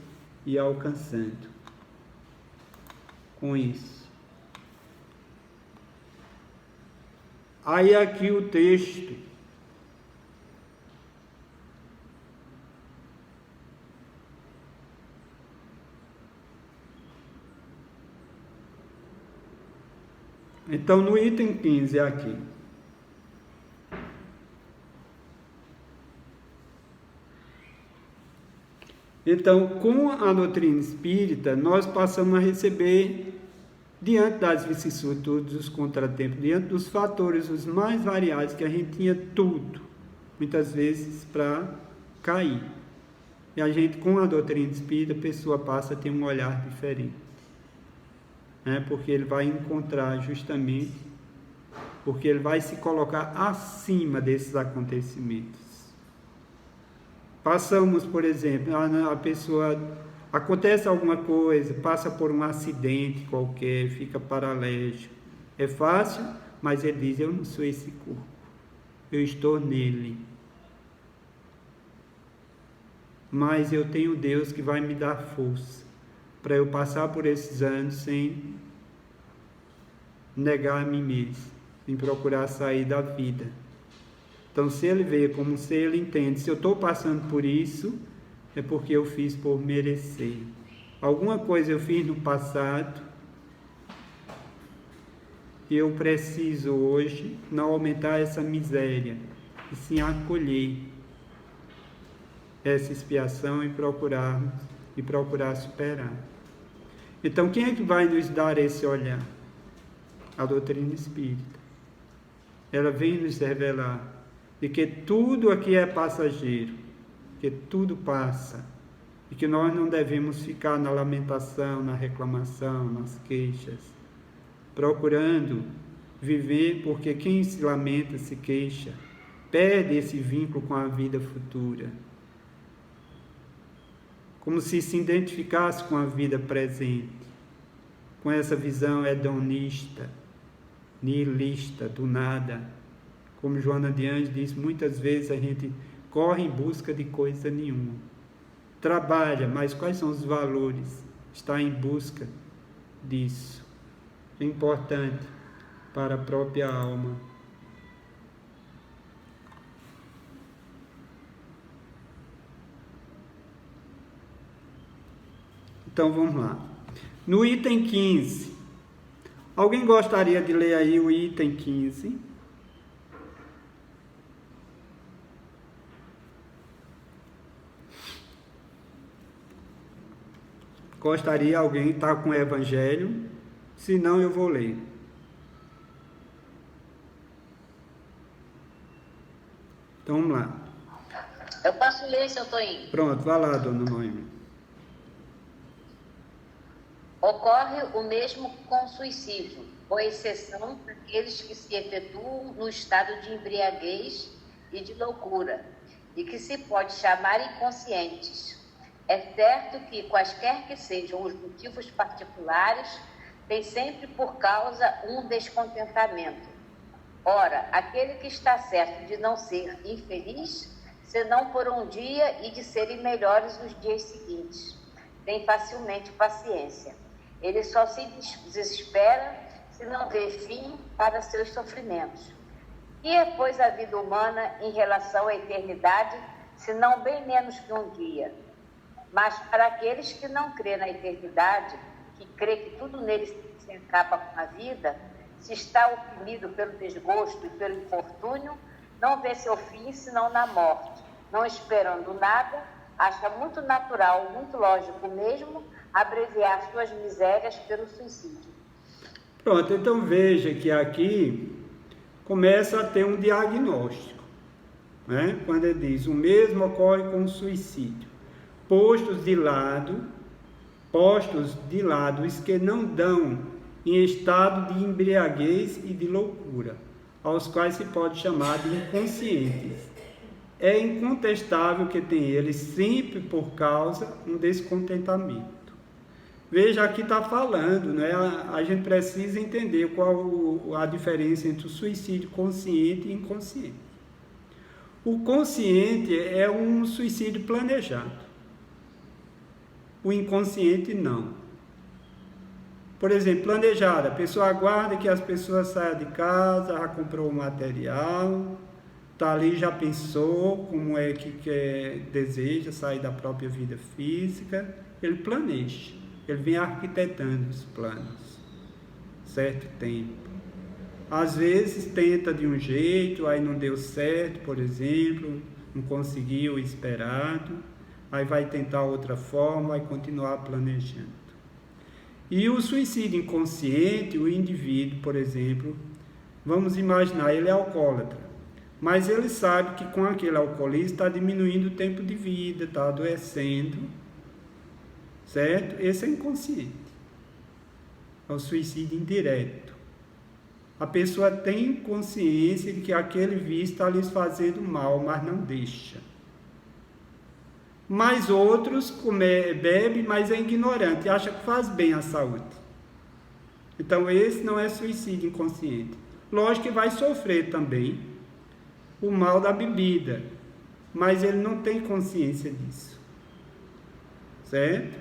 e alcançando com isso. Aí aqui o texto então no item 15 aqui. Então, com a doutrina espírita, nós passamos a receber, diante das vicissitudes, dos contratempos, diante dos fatores os mais variados, que a gente tinha tudo, muitas vezes, para cair. E a gente, com a doutrina espírita, a pessoa passa a ter um olhar diferente. Porque ele vai encontrar justamente, porque ele vai se colocar acima desses acontecimentos. Passamos, por exemplo, a pessoa, acontece alguma coisa, passa por um acidente qualquer, fica paralítico. É fácil, mas ele diz, eu não sou esse corpo, eu estou nele. Mas eu tenho Deus que vai me dar força para eu passar por esses anos sem negar a mim mesmo, sem procurar sair da vida. Então, se ele vê como se ele entende, se eu estou passando por isso, é porque eu fiz por merecer. Alguma coisa eu fiz no passado e eu preciso hoje não aumentar essa miséria, e sim acolher essa expiação e procurar superar. Então, quem é que vai nos dar esse olhar? A doutrina espírita. Ela vem nos revelar de que tudo aqui é passageiro, que tudo passa, e que nós não devemos ficar na lamentação, na reclamação, nas queixas, procurando viver, porque quem se lamenta, se queixa, perde esse vínculo com a vida futura, como se identificasse com a vida presente, com essa visão hedonista, nihilista, do nada. Como Joana de Anjos diz, muitas vezes a gente corre em busca de coisa nenhuma. Trabalha, mas quais são os valores? Está em busca disso. É importante para a própria alma. Então vamos lá. No item 15. Alguém gostaria de ler aí o item 15? Gostaria, alguém está com o Evangelho? Se não, eu vou ler. Então, vamos lá. Eu posso ler, seu Toinho? Pronto, vai lá, dona Noemi. Ocorre o mesmo com suicídio, com exceção daqueles que se efetuam no estado de embriaguez e de loucura, e que se pode chamar inconscientes. É certo que, quaisquer que sejam os motivos particulares, tem sempre por causa um descontentamento. Ora, aquele que está certo de não ser infeliz, senão por um dia e de serem melhores os dias seguintes, tem facilmente paciência. Ele só se desespera se não vê fim para seus sofrimentos. E é, pois, a vida humana em relação à eternidade, se não bem menos que um dia. Mas para aqueles que não crêem na eternidade, que crê que tudo neles se acaba com a vida, se está oprimido pelo desgosto e pelo infortúnio, não vê seu fim senão na morte. Não esperando nada, acha muito natural, muito lógico mesmo, abreviar suas misérias pelo suicídio. Pronto, então veja que aqui começa a ter um diagnóstico, né? Quando ele diz, o mesmo ocorre com o suicídio. Postos de lado os que não dão em estado de embriaguez e de loucura, aos quais se pode chamar de inconscientes. É incontestável que tem eles sempre por causa um descontentamento. Veja, aqui está falando, né? A gente precisa entender qual a diferença entre o suicídio consciente e inconsciente. O consciente é um suicídio planejado. O inconsciente não. Por exemplo, planejado, a pessoa aguarda que as pessoas saiam de casa, já comprou o material, está ali, já pensou como é que deseja sair da própria vida física, ele planeja, ele vem arquitetando os planos, certo tempo. Às vezes tenta de um jeito, aí não deu certo, por exemplo, não conseguiu o esperado, aí vai tentar outra forma, vai continuar planejando. E o suicídio inconsciente, o indivíduo, por exemplo, vamos imaginar, ele é alcoólatra, mas ele sabe que com aquele alcoolismo está diminuindo o tempo de vida, está adoecendo, certo? Esse é inconsciente, é o suicídio indireto. A pessoa tem consciência de que aquele vício está lhes fazendo mal, mas não deixa. Mas outros bebem, mas é ignorante, acha que faz bem à saúde. Então esse não é suicídio inconsciente. Lógico que vai sofrer também o mal da bebida, mas ele não tem consciência disso, certo?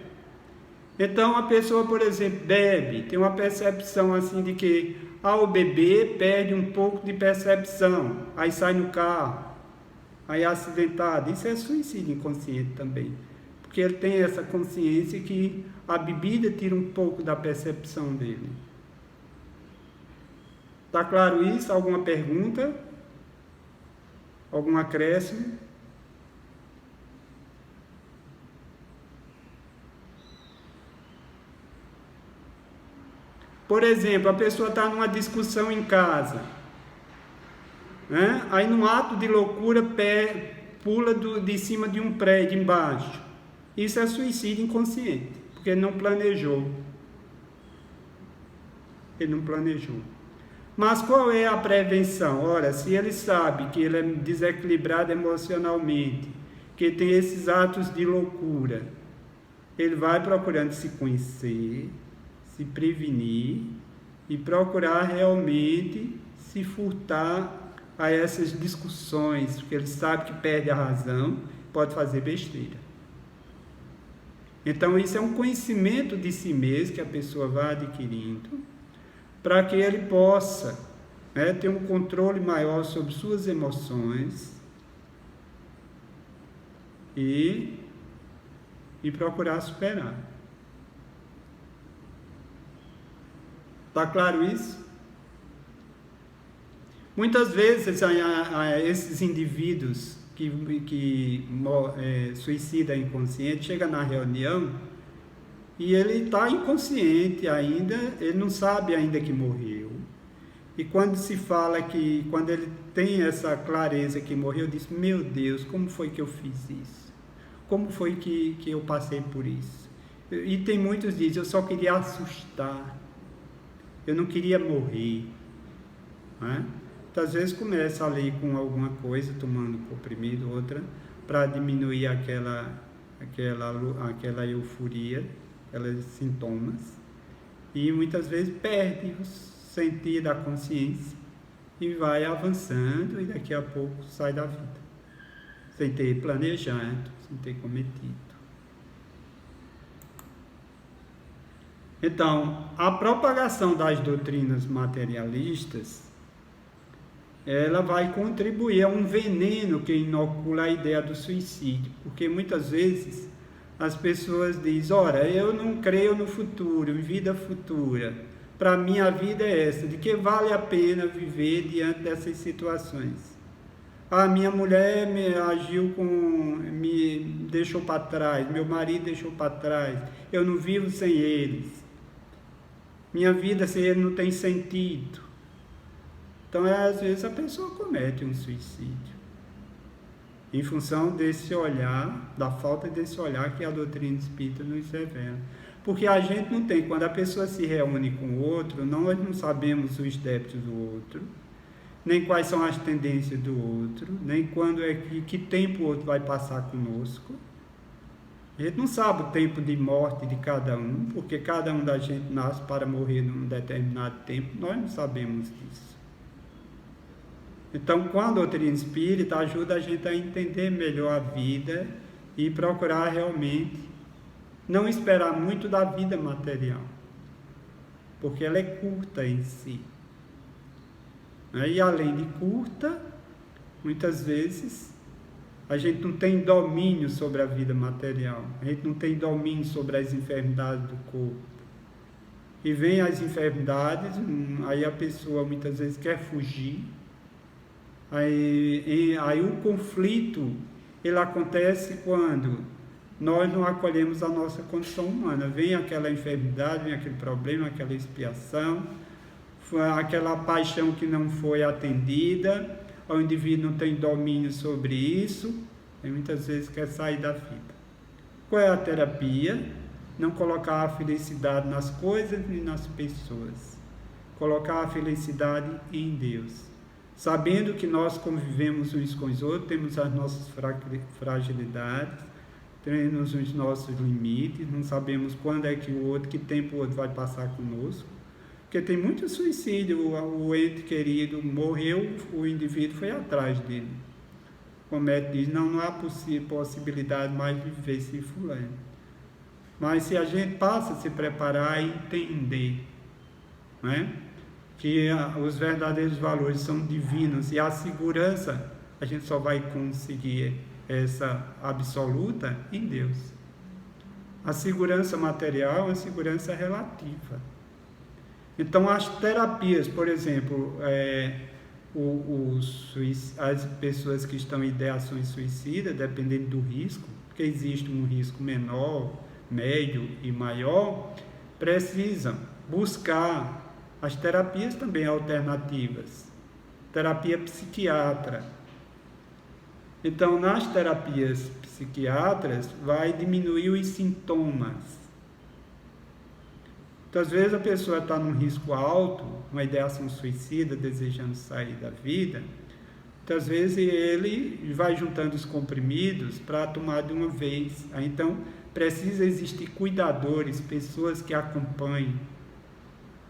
Então a pessoa, por exemplo, bebe, tem uma percepção assim de que ao beber perde um pouco de percepção, aí sai no carro, aí é acidentado. Isso é suicídio inconsciente também, porque ele tem essa consciência que a bebida tira um pouco da percepção dele. Está claro isso? Alguma pergunta? Algum acréscimo? Por exemplo, a pessoa está numa discussão em casa, né? Aí num ato de loucura pula de cima de um prédio embaixo. Isso é suicídio inconsciente, porque ele não planejou. Ele não planejou. Mas qual é a prevenção? Ora, se ele sabe que ele é desequilibrado emocionalmente, que tem esses atos de loucura, ele vai procurando se conhecer, se prevenir e procurar realmente se furtar a essas discussões, porque ele sabe que perde a razão, pode fazer besteira. Então isso é um conhecimento de si mesmo que a pessoa vai adquirindo, para que ele possa, né, ter um controle maior sobre suas emoções e procurar superar. Está claro isso? Muitas vezes esses indivíduos que suicida inconsciente chega na reunião e ele está inconsciente ainda, ele não sabe ainda que morreu. E quando se fala que, quando ele tem essa clareza que morreu, diz, meu Deus, como foi que eu fiz isso? Como foi que eu passei por isso? E tem muitos que dizem, eu só queria assustar, eu não queria morrer, né? Então, às vezes começa ali com alguma coisa, tomando comprimido, outra, para diminuir aquela euforia, aqueles sintomas, e muitas vezes perde o sentido da consciência e vai avançando e daqui a pouco sai da vida, sem ter planejado, sem ter cometido. Então, a propagação das doutrinas materialistas, ela vai contribuir a um veneno que inocula a ideia do suicídio, porque muitas vezes as pessoas dizem, ora, eu não creio no futuro, em vida futura, para mim a vida é essa, de que vale a pena viver diante dessas situações? A minha mulher me deixou para trás, meu marido deixou para trás, eu não vivo sem eles, minha vida sem ele não tem sentido. Então, às vezes a pessoa comete um suicídio, em função desse olhar, da falta desse olhar que a doutrina espírita nos revela. Porque a gente não tem, quando a pessoa se reúne com o outro, nós não sabemos os débitos do outro, nem quais são as tendências do outro, nem quando que tempo o outro vai passar conosco. A gente não sabe o tempo de morte de cada um, porque cada um da gente nasce para morrer num determinado tempo, nós não sabemos disso. Então, quando a doutrina espírita ajuda a gente a entender melhor a vida e procurar realmente não esperar muito da vida material, porque ela é curta em si. E além de curta, muitas vezes a gente não tem domínio sobre a vida material, a gente não tem domínio sobre as enfermidades do corpo. E vem as enfermidades, aí a pessoa muitas vezes quer fugir. Aí o conflito, ele acontece quando nós não acolhemos a nossa condição humana. Vem aquela enfermidade, vem aquele problema, aquela expiação, aquela paixão que não foi atendida, o indivíduo não tem domínio sobre isso, e muitas vezes quer sair da vida. Qual é a terapia? Não colocar a felicidade nas coisas e nas pessoas. Colocar a felicidade em Deus. Sabendo que nós convivemos uns com os outros, temos as nossas fragilidades, temos os nossos limites, não sabemos quando é que que tempo o outro vai passar conosco, porque tem muito suicídio, o ente querido morreu, o indivíduo foi atrás dele. O médico diz, não há possibilidade mais de viver sem fulano. Mas se a gente passa a se preparar e entender, não é? Que os verdadeiros valores são divinos e a segurança a gente só vai conseguir essa absoluta em Deus. A segurança material é uma segurança relativa. Então as terapias, por exemplo, as pessoas que estão em ideações suicidas, dependendo do risco, porque existe um risco menor, médio e maior, precisam buscar as terapias também alternativas, terapia psiquiatra. Então, nas terapias psiquiatras, vai diminuir os sintomas. Então, às vezes a pessoa está num risco alto, uma ideação suicida, desejando sair da vida, muitas vezes ele vai juntando os comprimidos para tomar de uma vez. Então, precisa existir cuidadores, pessoas que acompanhem,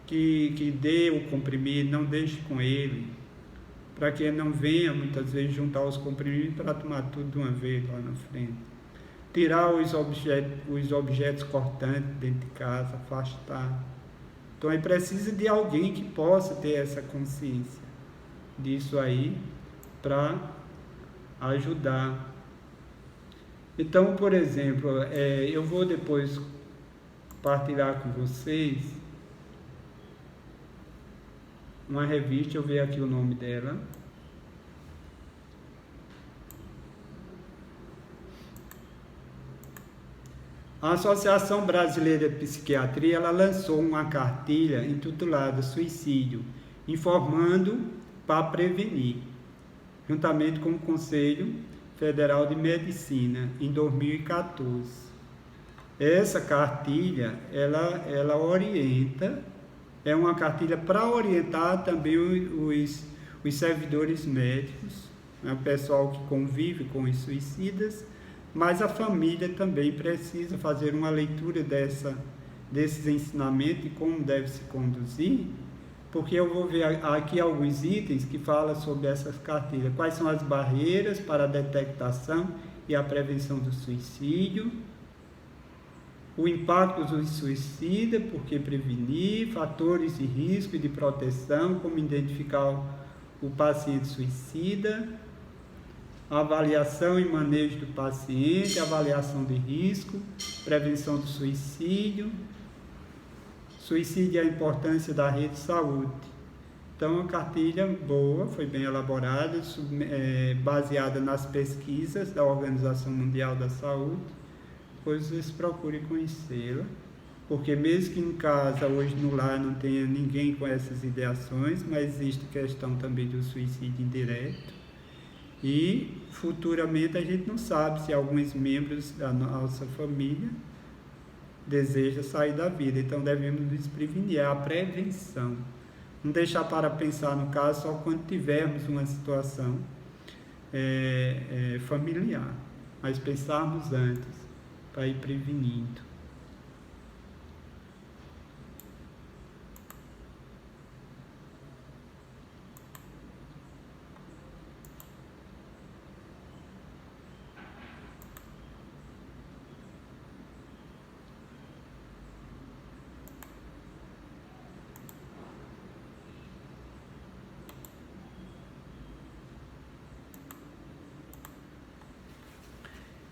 que dê o comprimido, não deixe com ele, para que ele não venha muitas vezes juntar os comprimidos para tomar tudo de uma vez lá na frente. Tirar os objetos cortantes dentro de casa, afastar. Então ele precisa de alguém que possa ter essa consciência disso aí para ajudar. Então, por exemplo, eu vou depois partilhar com vocês uma revista, eu ver aqui o nome dela. A Associação Brasileira de Psiquiatria, ela lançou uma cartilha intitulada Suicídio, informando para prevenir, juntamente com o Conselho Federal de Medicina, em 2014. Essa cartilha, ela orienta, é uma cartilha para orientar também os servidores médicos, né, o pessoal que convive com os suicidas, mas a família também precisa fazer uma leitura desses ensinamentos e como deve se conduzir, porque eu vou ver aqui alguns itens que falam sobre essas cartilhas, quais são as barreiras para a detectação e a prevenção do suicídio, o impacto do suicida, por que prevenir, fatores de risco e de proteção, como identificar o paciente suicida, avaliação e manejo do paciente, avaliação de risco, prevenção do suicídio e a importância da rede de saúde. Então, a cartilha boa, foi bem elaborada, baseada nas pesquisas da Organização Mundial da Saúde. Depois vocês procurem conhecê-la, porque mesmo que em casa, hoje no lar, não tenha ninguém com essas ideações, mas existe questão também do suicídio indireto. E futuramente a gente não sabe se alguns membros da nossa família desejam sair da vida. Então devemos nos prevenir, é a prevenção. Não deixar para pensar no caso só quando tivermos uma situação familiar, mas pensarmos antes, para ir prevenindo.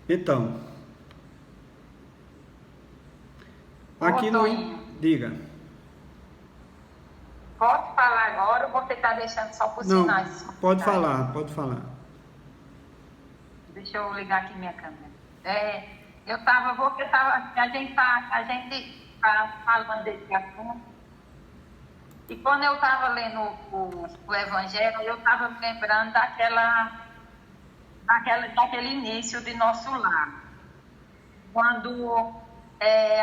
Então, aqui no... Diga. Pode falar agora ou você está deixando só por Não, sinais? pode falar. Deixa eu ligar aqui minha câmera. A gente tá falando desse assunto. E quando eu estava lendo o Evangelho, eu estava me lembrando daquele início de nosso lar. Quando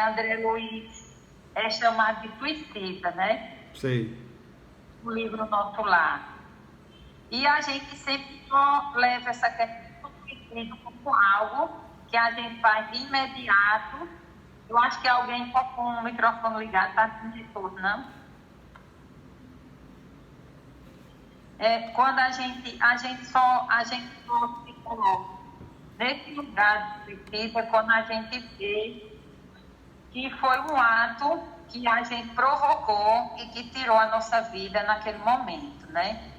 André Luiz é chamado de suicida, né? Sei. O livro Nosso Lar. E a gente sempre só leva essa questão do suicídio como algo que a gente faz de imediato. Eu acho que alguém está com o microfone ligado, está de tudo, não? Quando a gente só se coloca nesse lugar de suicídio, quando a gente vê que foi um ato que a gente provocou e que tirou a nossa vida naquele momento, né?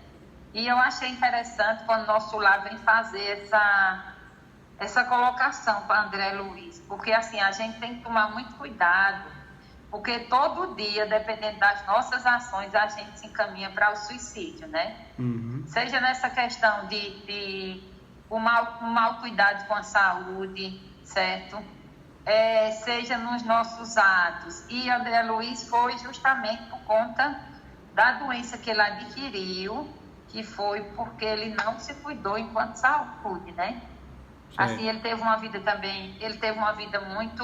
E eu achei interessante quando o Nosso Lar vem fazer essa colocação para André Luiz, porque assim, a gente tem que tomar muito cuidado, porque todo dia, dependendo das nossas ações, a gente se encaminha para o suicídio, né? Uhum. Seja nessa questão de o mal cuidado com a saúde, certo? Seja nos nossos atos. E André Luiz foi justamente por conta da doença que ele adquiriu, que foi porque ele não se cuidou enquanto saúde, né? Assim, ele teve uma vida muito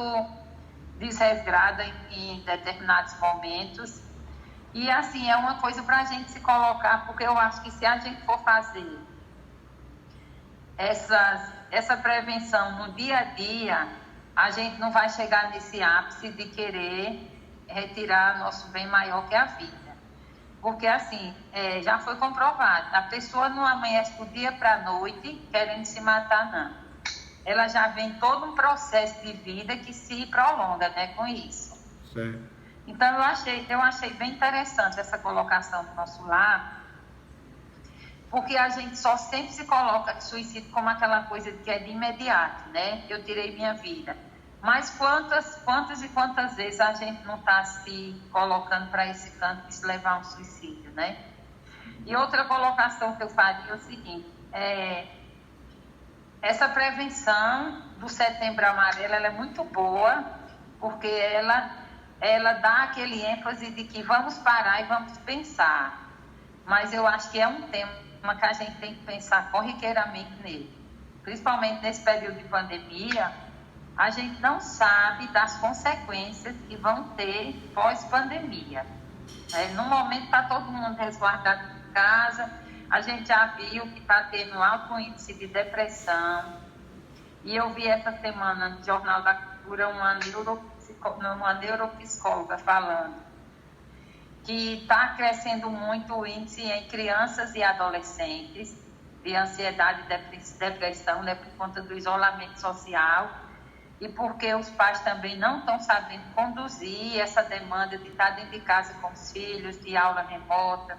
desresgrada em determinados momentos. E assim, é uma coisa para a gente se colocar, porque eu acho que se a gente for fazer essa prevenção no dia a dia, a gente não vai chegar nesse ápice de querer retirar nosso bem maior que a vida. Porque assim, já foi comprovado, a pessoa não amanhece do dia para a noite querendo se matar, não. Ela já vem todo um processo de vida que se prolonga, né, com isso. Certo. Então, eu achei bem interessante essa colocação do Nosso Lar, porque a gente só sempre se coloca suicídio como aquela coisa que é de imediato, né? Eu tirei minha vida. Mas quantas vezes a gente não está se colocando para esse canto de se levar a um suicídio, né? E outra colocação que eu faria é o seguinte, essa prevenção do Setembro Amarelo, ela é muito boa, porque ela dá aquele ênfase de que vamos parar e vamos pensar. Mas eu acho que é um tema que a gente tem que pensar corriqueiramente nele. Principalmente nesse período de pandemia, a gente não sabe das consequências que vão ter pós-pandemia. No momento está todo mundo resguardado em casa, a gente já viu que está tendo alto índice de depressão. E eu vi essa semana no Jornal da Cultura uma neuropsicóloga falando que está crescendo muito o índice em crianças e adolescentes de ansiedade e depressão, né, por conta do isolamento social e porque os pais também não estão sabendo conduzir essa demanda de estar dentro de casa com os filhos, de aula remota,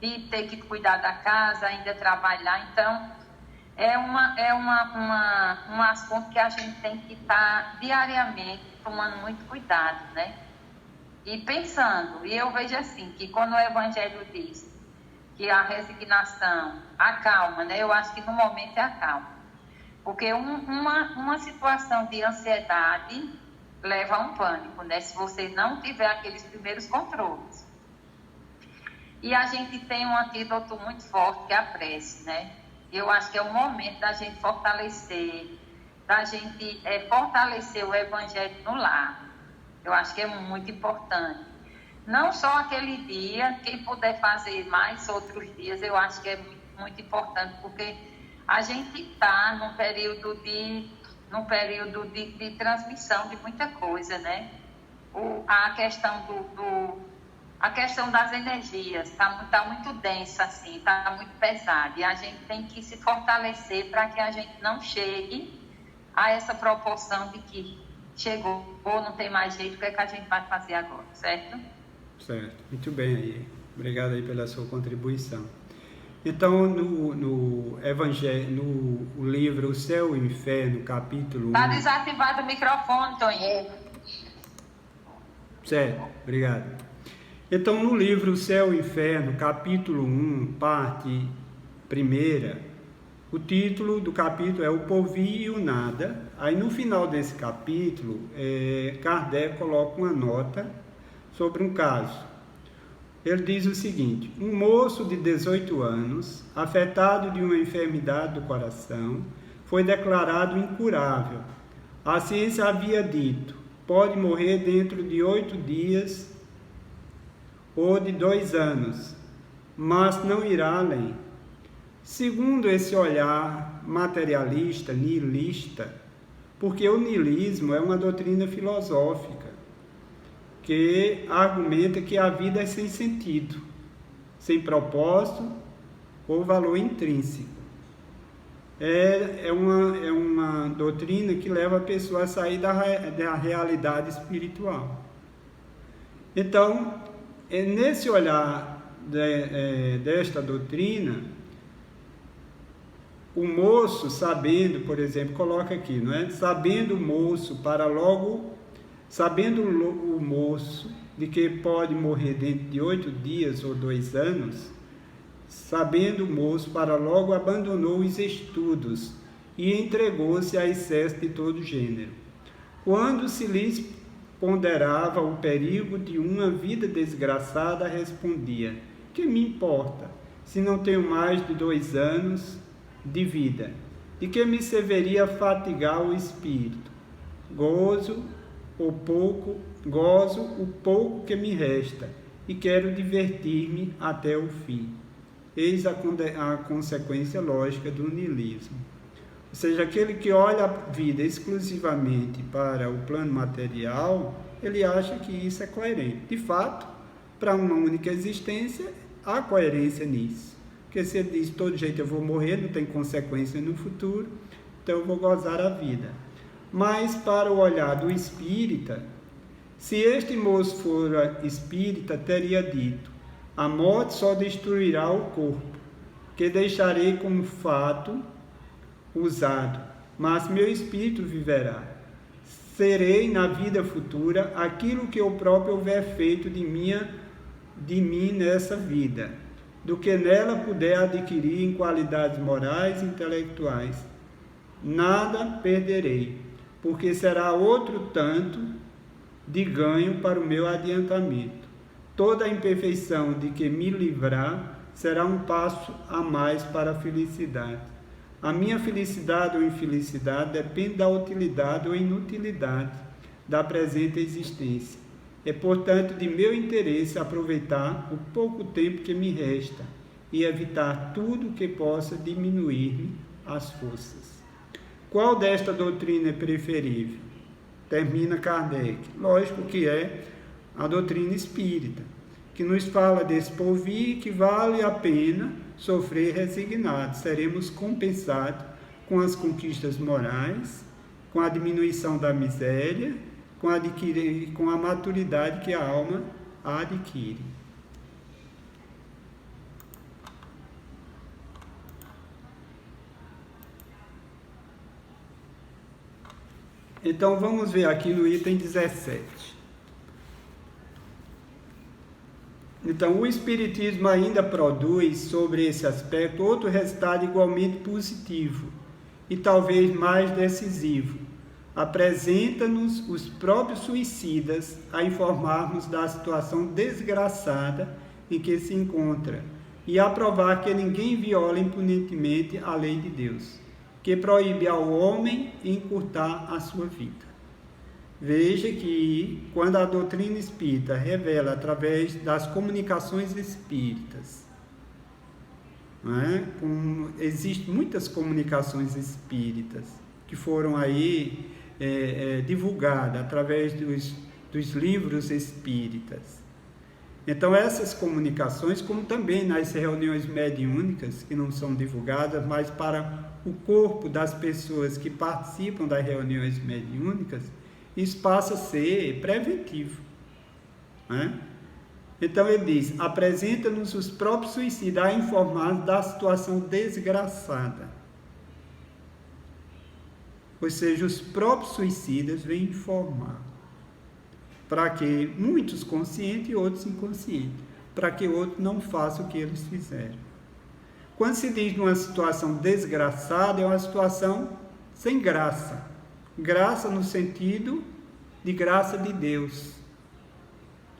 de ter que cuidar da casa, ainda trabalhar. Então, é um assunto que a gente tem que estar diariamente tomando muito cuidado, né? E pensando, e eu vejo assim, que quando o Evangelho diz que a resignação acalma, né? Eu acho que no momento é acalma. Porque uma situação de ansiedade leva a um pânico, né? Se você não tiver aqueles primeiros controles. E a gente tem um antídoto muito forte, que é a prece, né? Eu acho que é o momento da gente fortalecer o Evangelho no lar. Eu acho que é muito importante. Não só aquele dia, quem puder fazer mais outros dias, eu acho que é muito, muito importante, porque a gente está num período de transmissão de muita coisa, né? A questão das energias está muito densa, assim, está muito pesada. E a gente tem que se fortalecer para que a gente não chegue a essa proporção de que chegou, ou não tem mais jeito, o que é que a gente vai fazer agora, certo? Certo, muito bem aí. Obrigado aí pela sua contribuição. Então, no Evangelho, no livro O Céu e o Inferno, capítulo 1... Está desativado o microfone, Toninho. Certo, obrigado. Então, no livro O Céu e o Inferno, capítulo 1, parte 1, o título do capítulo é O Porvir e o Nada. Aí, no final desse capítulo, Kardec coloca uma nota sobre um caso. Ele diz o seguinte: um moço de 18 anos, afetado de uma enfermidade do coração, foi declarado incurável. A ciência havia dito, pode morrer dentro de 8 dias ou de 2 anos, mas não irá além. Segundo esse olhar materialista, nihilista, porque o nihilismo é uma doutrina filosófica, que argumenta que a vida é sem sentido, sem propósito ou valor intrínseco. É uma doutrina que leva a pessoa a sair da realidade espiritual. Então, nesse olhar desta doutrina, o moço, sabendo, por exemplo, coloca aqui, não é? Sabendo o moço de que pode morrer dentro de 8 dias ou 2 anos, sabendo o moço, para logo abandonou os estudos e entregou-se a excesso de todo gênero. Quando se lhes ponderava o perigo de uma vida desgraçada, respondia: que me importa, se não tenho mais de 2 anos de vida? De que me serviria fatigar o espírito? Gozo o pouco que me resta, e quero divertir-me até o fim. Eis a consequência lógica do niilismo. Ou seja, aquele que olha a vida exclusivamente para o plano material, ele acha que isso é coerente. De fato, para uma única existência, há coerência nisso. Porque se ele diz, de todo jeito eu vou morrer, não tem consequência no futuro, então eu vou gozar a vida. Mas para o olhar do espírita, se este moço for espírita, teria dito: a morte só destruirá o corpo, que deixarei como fato usado, mas meu espírito viverá. Serei na vida futura aquilo que eu próprio houver feito de mim nessa vida, do que nela puder adquirir em qualidades morais e intelectuais. Nada perderei, porque será outro tanto de ganho para o meu adiantamento. Toda a imperfeição de que me livrar será um passo a mais para a felicidade. A minha felicidade ou infelicidade depende da utilidade ou inutilidade da presente existência. É, portanto, de meu interesse aproveitar o pouco tempo que me resta e evitar tudo que possa diminuir-me as forças. Qual desta doutrina é preferível? Termina Kardec. Lógico que é a doutrina espírita, que nos fala desse porvir, que vale a pena sofrer resignados. Seremos compensados com as conquistas morais com a diminuição da miséria, com a maturidade que a alma adquire. Então vamos ver aqui no item 17. Então o Espiritismo ainda produz sobre esse aspecto outro resultado igualmente positivo e talvez mais decisivo. Apresenta-nos os próprios suicidas a informar-nos da situação desgraçada em que se encontra e a provar que ninguém viola impunemente a lei de Deus, que proíbe ao homem encurtar a sua vida. Veja que, quando a doutrina espírita revela através das comunicações espíritas, existem muitas comunicações espíritas que foram aí divulgadas através dos livros espíritas. Então essas comunicações, como também nas reuniões mediúnicas, que não são divulgadas, mas para o corpo das pessoas que participam das reuniões mediúnicas, isso passa a ser preventivo. Então ele diz, apresenta-nos os próprios suicidas a informar da situação desgraçada. Ou seja, os próprios suicidas vêm informar. Para que muitos conscientes e outros inconscientes, para que outros não façam o que eles fizeram. Quando se diz numa situação desgraçada, é uma situação sem graça. Graça no sentido de graça de Deus,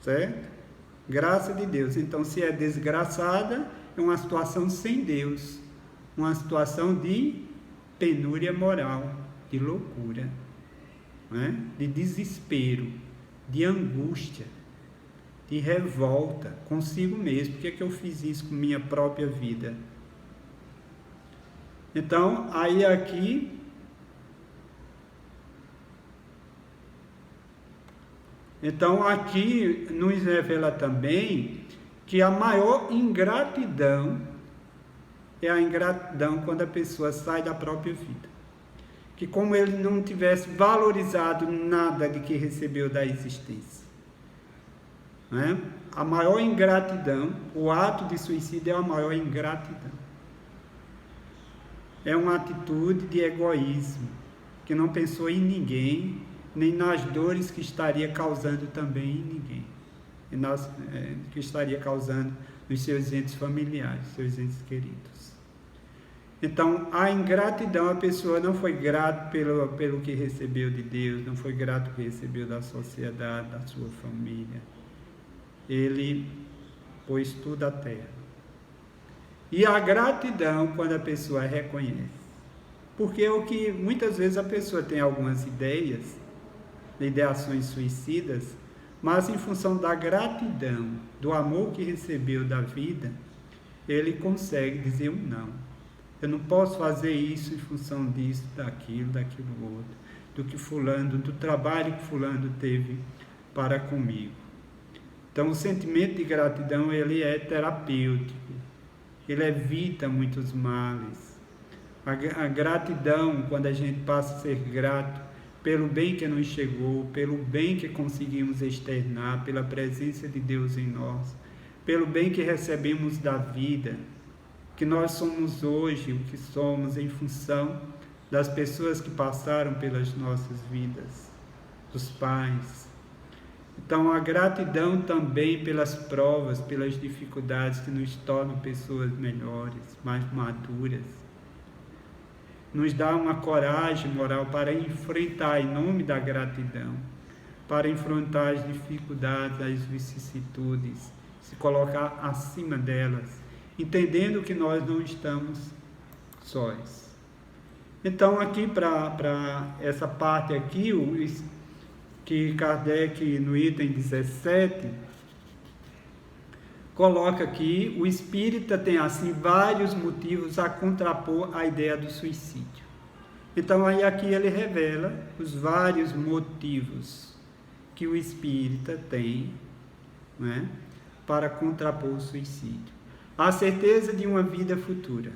certo? Graça de Deus. Então, se é desgraçada, é uma situação sem Deus, uma situação de penúria moral, de loucura, de desespero, de angústia, de revolta consigo mesmo. Por que é que eu fiz isso com minha própria vida? Então, aí aqui nos revela também que a maior ingratidão é a ingratidão quando a pessoa sai da própria vida. Que como ele não tivesse valorizado nada de que recebeu da existência. A maior ingratidão, o ato de suicídio é a maior ingratidão. É uma atitude de egoísmo, que não pensou em ninguém, nem nas dores que estaria causando também em ninguém, que estaria causando nos seus entes familiares, seus entes queridos. Então, a ingratidão, a pessoa não foi grata pelo que recebeu de Deus, não foi grato pelo que recebeu da sociedade, da sua família. Ele pôs tudo à terra. E a gratidão, quando a pessoa reconhece. Porque é o que muitas vezes a pessoa tem algumas ideias, ideações suicidas, mas em função da gratidão, do amor que recebeu da vida, ele consegue dizer um não. Eu não posso fazer isso em função disso, daquilo outro, do trabalho que fulano teve para comigo. Então o sentimento de gratidão, ele é terapêutico, ele evita muitos males. A gratidão, quando a gente passa a ser grato pelo bem que nos chegou, pelo bem que conseguimos externar, pela presença de Deus em nós, pelo bem que recebemos da vida, que nós somos hoje o que somos em função das pessoas que passaram pelas nossas vidas, dos pais. Então, a gratidão também pelas provas, pelas dificuldades que nos tornam pessoas melhores, mais maduras, nos dá uma coragem moral para enfrentar, em nome da gratidão, para enfrentar as dificuldades, as vicissitudes, se colocar acima delas, entendendo que nós não estamos sós. Então, aqui para essa parte aqui, que Kardec, no item 17, coloca aqui, o espírita tem assim vários motivos a contrapor a ideia do suicídio. Então, aí aqui ele revela os vários motivos que o espírita tem, para contrapor o suicídio. A certeza de uma vida futura.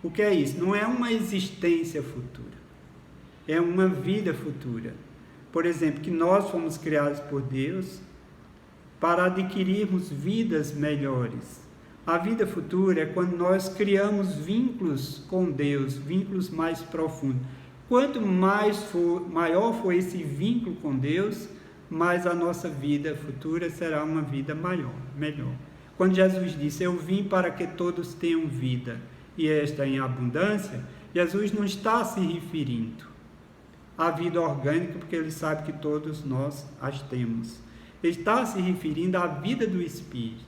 O que é isso? Não é uma existência futura. é uma vida futura. Por exemplo, que nós fomos criados por Deus para adquirirmos vidas melhores. A vida futura é quando nós criamos vínculos com Deus, vínculos mais profundos. Quanto maior for esse vínculo com Deus, mais a nossa vida futura será uma vida melhor. Quando Jesus disse, eu vim para que todos tenham vida, e esta em abundância, Jesus não está se referindo à vida orgânica, porque ele sabe que todos nós as temos. Ele está se referindo à vida do Espírito.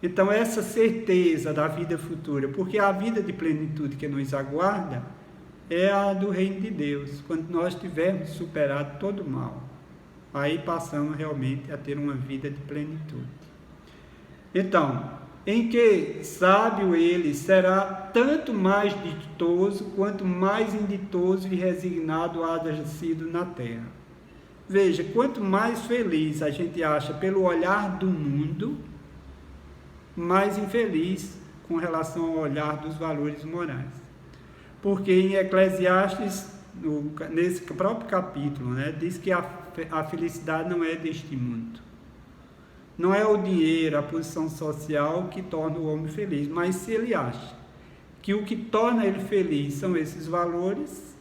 Então, essa certeza da vida futura, porque a vida de plenitude que nos aguarda é a do reino de Deus, quando nós tivermos superado todo o mal. Aí passamos realmente a ter uma vida de plenitude. Então, em que sábio ele será tanto mais ditoso, quanto mais inditoso e resignado haja sido na terra. Veja, quanto mais feliz a gente acha pelo olhar do mundo, mais infeliz com relação ao olhar dos valores morais. Porque em Eclesiastes, nesse próprio capítulo, diz que a felicidade não é deste mundo. Não é o dinheiro, a posição social que torna o homem feliz, mas se ele acha que o que torna ele feliz são esses valores,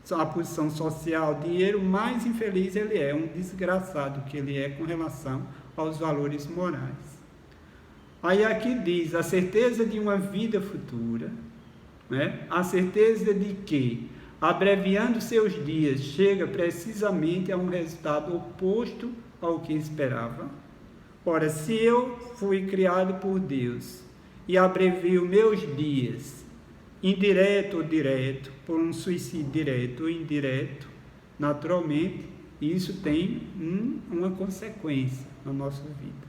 a posição social, dinheiro, mais infeliz ele é, um desgraçado que ele é com relação aos valores morais. Aí aqui diz, a certeza de uma vida futura, a certeza de que, abreviando seus dias, chega precisamente a um resultado oposto ao que esperava. Ora, se eu fui criado por Deus e abrevio meus dias, indireto ou direto, por um suicídio direto ou indireto, naturalmente, isso tem uma consequência na nossa vida.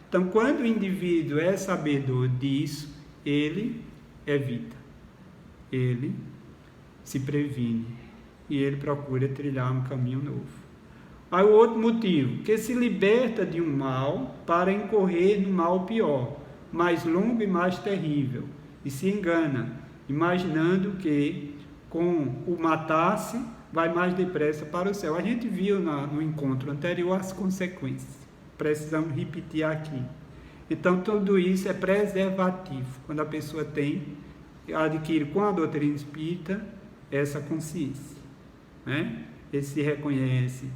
Então, quando o indivíduo é sabedor disso, ele evita, ele se previne e ele procura trilhar um caminho novo. Aí o outro motivo, que se liberta de um mal para incorrer no mal pior, mais longo e mais terrível, e se engana, imaginando que com o matar-se vai mais depressa para o céu. A gente viu no encontro anterior as consequências. Precisamos repetir aqui. Então, tudo isso é preservativo. Quando a pessoa adquire com a doutrina espírita essa consciência. Ele se reconhece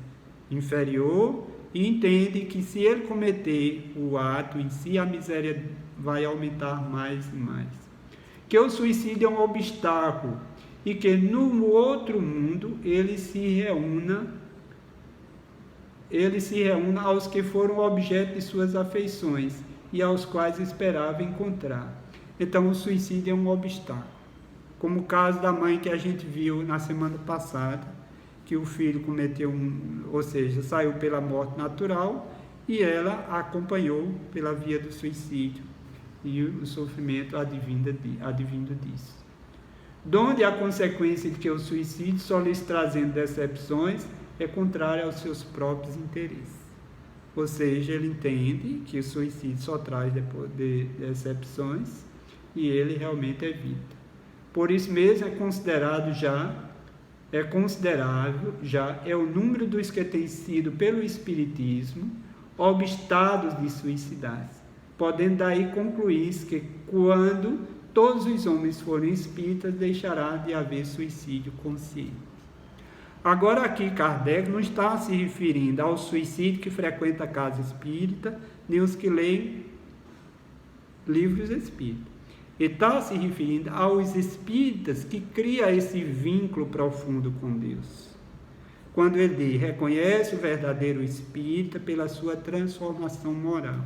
inferior e entende que se ele cometer o ato em si, a miséria vai aumentar mais e mais. Que o suicídio é um obstáculo e que no outro mundo ele se reúna aos que foram objeto de suas afeições e aos quais esperava encontrar. Então, o suicídio é um obstáculo. Como o caso da mãe que a gente viu na semana passada, que o filho cometeu saiu pela morte natural e ela acompanhou pela via do suicídio e o sofrimento advindo disso. Donde a consequência de que o suicídio, só lhes trazendo decepções, é contrário aos seus próprios interesses. Ou seja, ele entende que o suicídio só traz decepções e ele realmente evita. Por isso mesmo é considerável o número dos que têm sido pelo Espiritismo obstados de suicidar-se, podendo daí concluir que quando todos os homens forem espíritas, deixará de haver suicídio consciente. Agora aqui Kardec não está se referindo ao suicídio que frequenta a casa espírita, nem os que leem livros espíritas. Ele está se referindo aos espíritas que criam esse vínculo profundo com Deus. Quando ele diz, reconhece o verdadeiro espírita pela sua transformação moral.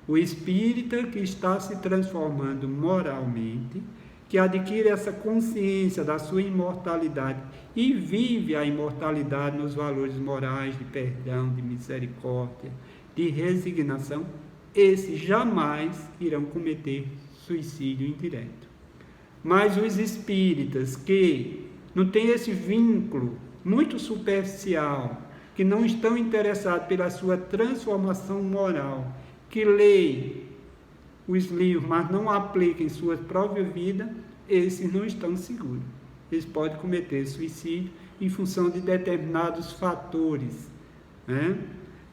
O espírita que está se transformando moralmente, que adquire essa consciência da sua imortalidade e vive a imortalidade nos valores morais de perdão, de misericórdia, de resignação, esses jamais irão cometer suicídio indireto. Mas os espíritas que não têm esse vínculo muito superficial, que não estão interessados pela sua transformação moral, que leem os livros, mas não aplicam em sua própria vida, esses não estão seguros. eles podem cometer suicídio em função de determinados fatores, né?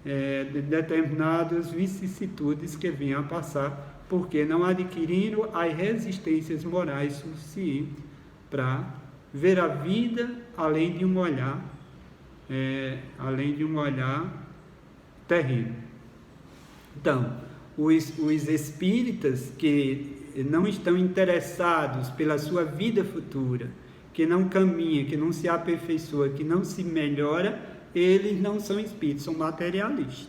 De determinadas vicissitudes que venham a passar, porque não adquiriram as resistências morais suficientes para ver a vida além de um olhar terreno. Então, os espíritas que não estão interessados pela sua vida futura, que não caminha, que não se aperfeiçoa, que não se melhora, eles não são espíritas, são materialistas.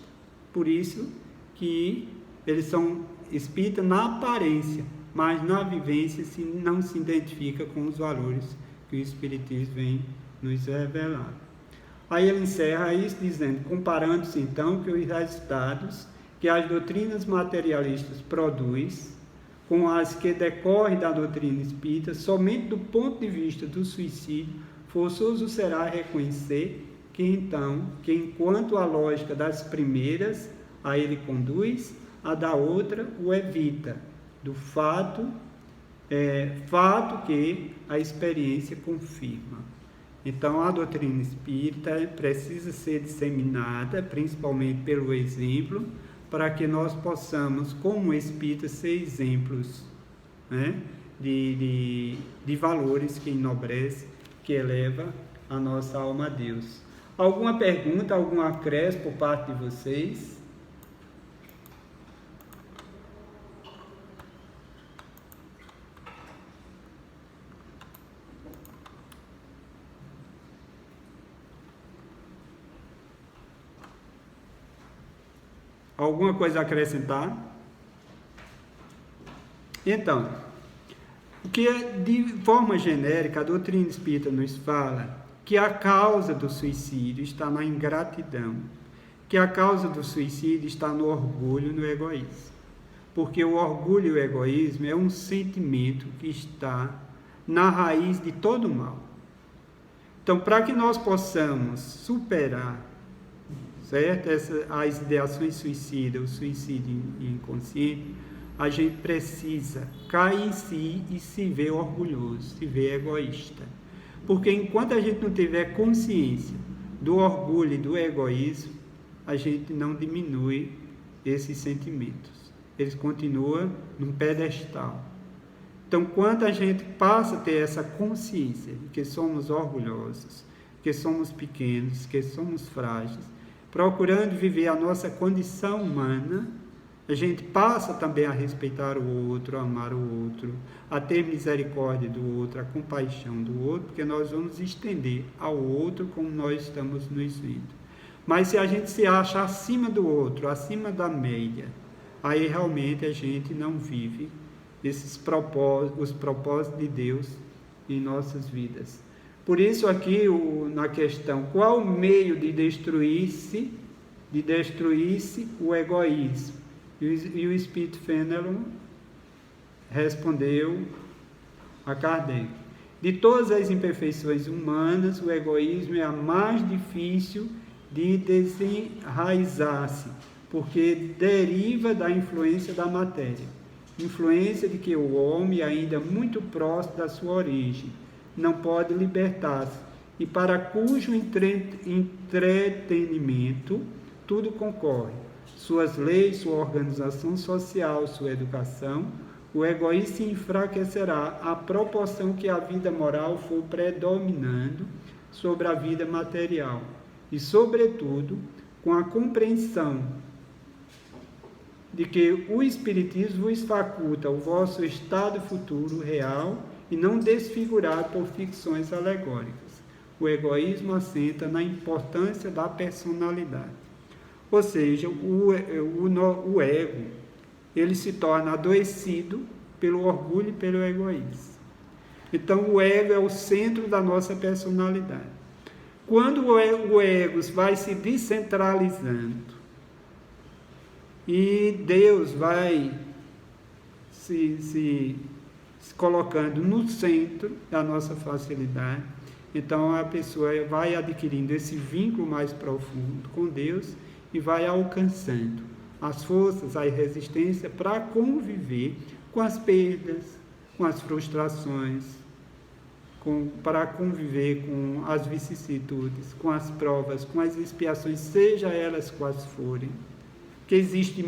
Por isso que eles são espíritas na aparência, mas na vivência não se identifica com os valores que o Espiritismo vem nos revelar. Aí ele encerra isso dizendo, comparando-se então que os resultados que as doutrinas materialistas produzem com as que decorrem da doutrina espírita, somente do ponto de vista do suicídio, forçoso será reconhecer que enquanto a lógica das primeiras a ele conduz, a da outra o evita, do fato que a experiência confirma. Então, a doutrina espírita precisa ser disseminada, principalmente pelo exemplo, para que nós possamos, como espíritas, ser exemplos, né, de valores que enobrecem, que eleva a nossa alma a Deus. Alguma pergunta, algum acréscimo por parte de vocês? Alguma coisa a acrescentar? Então, o que de forma genérica a doutrina espírita nos fala que a causa do suicídio está na ingratidão, que a causa do suicídio está no orgulho e no egoísmo. Porque o orgulho e o egoísmo é um sentimento que está na raiz de todo o mal. Então, para que nós possamos superar, certo? As ideações suicidas, o suicídio inconsciente, a gente precisa cair em si e se ver orgulhoso, se ver egoísta. Porque enquanto a gente não tiver consciência do orgulho e do egoísmo, a gente não diminui esses sentimentos. Eles continuam num pedestal. Então, quando a gente passa a ter essa consciência de que somos orgulhosos, que somos pequenos, que somos frágeis, procurando viver a nossa condição humana, a gente passa também a respeitar o outro, a amar o outro, a ter misericórdia do outro, a compaixão do outro, porque nós vamos estender ao outro como nós estamos nos vendo. Mas se a gente se acha acima do outro, acima da média, aí realmente a gente não vive os propósitos de Deus em nossas vidas. Por isso aqui na questão, qual o meio de destruir-se o egoísmo? E o Espírito Fenelon respondeu a Kardec: de todas as imperfeições humanas, o egoísmo é a mais difícil de desenraizar-se, porque deriva da influência da matéria, influência de que o homem, ainda muito próximo da sua origem, não pode libertar-se, e para cujo entretenimento tudo concorre: suas leis, sua organização social, sua educação. O egoísmo se enfraquecerá à proporção que a vida moral for predominando sobre a vida material, e, sobretudo, com a compreensão de que o Espiritismo vos faculta o vosso estado futuro real e não desfigurado por ficções alegóricas. O egoísmo assenta na importância da personalidade. Ou seja, o ego, ele se torna adoecido pelo orgulho e pelo egoísmo. Então, o ego é o centro da nossa personalidade. Quando o ego vai se descentralizando e Deus vai se colocando no centro da nossa facilidade, então a pessoa vai adquirindo esse vínculo mais profundo com Deus e vai alcançando as forças, a resistência para conviver com as perdas, com as frustrações, para conviver com as vicissitudes, com as provas, com as expiações, seja elas quais forem. Que existe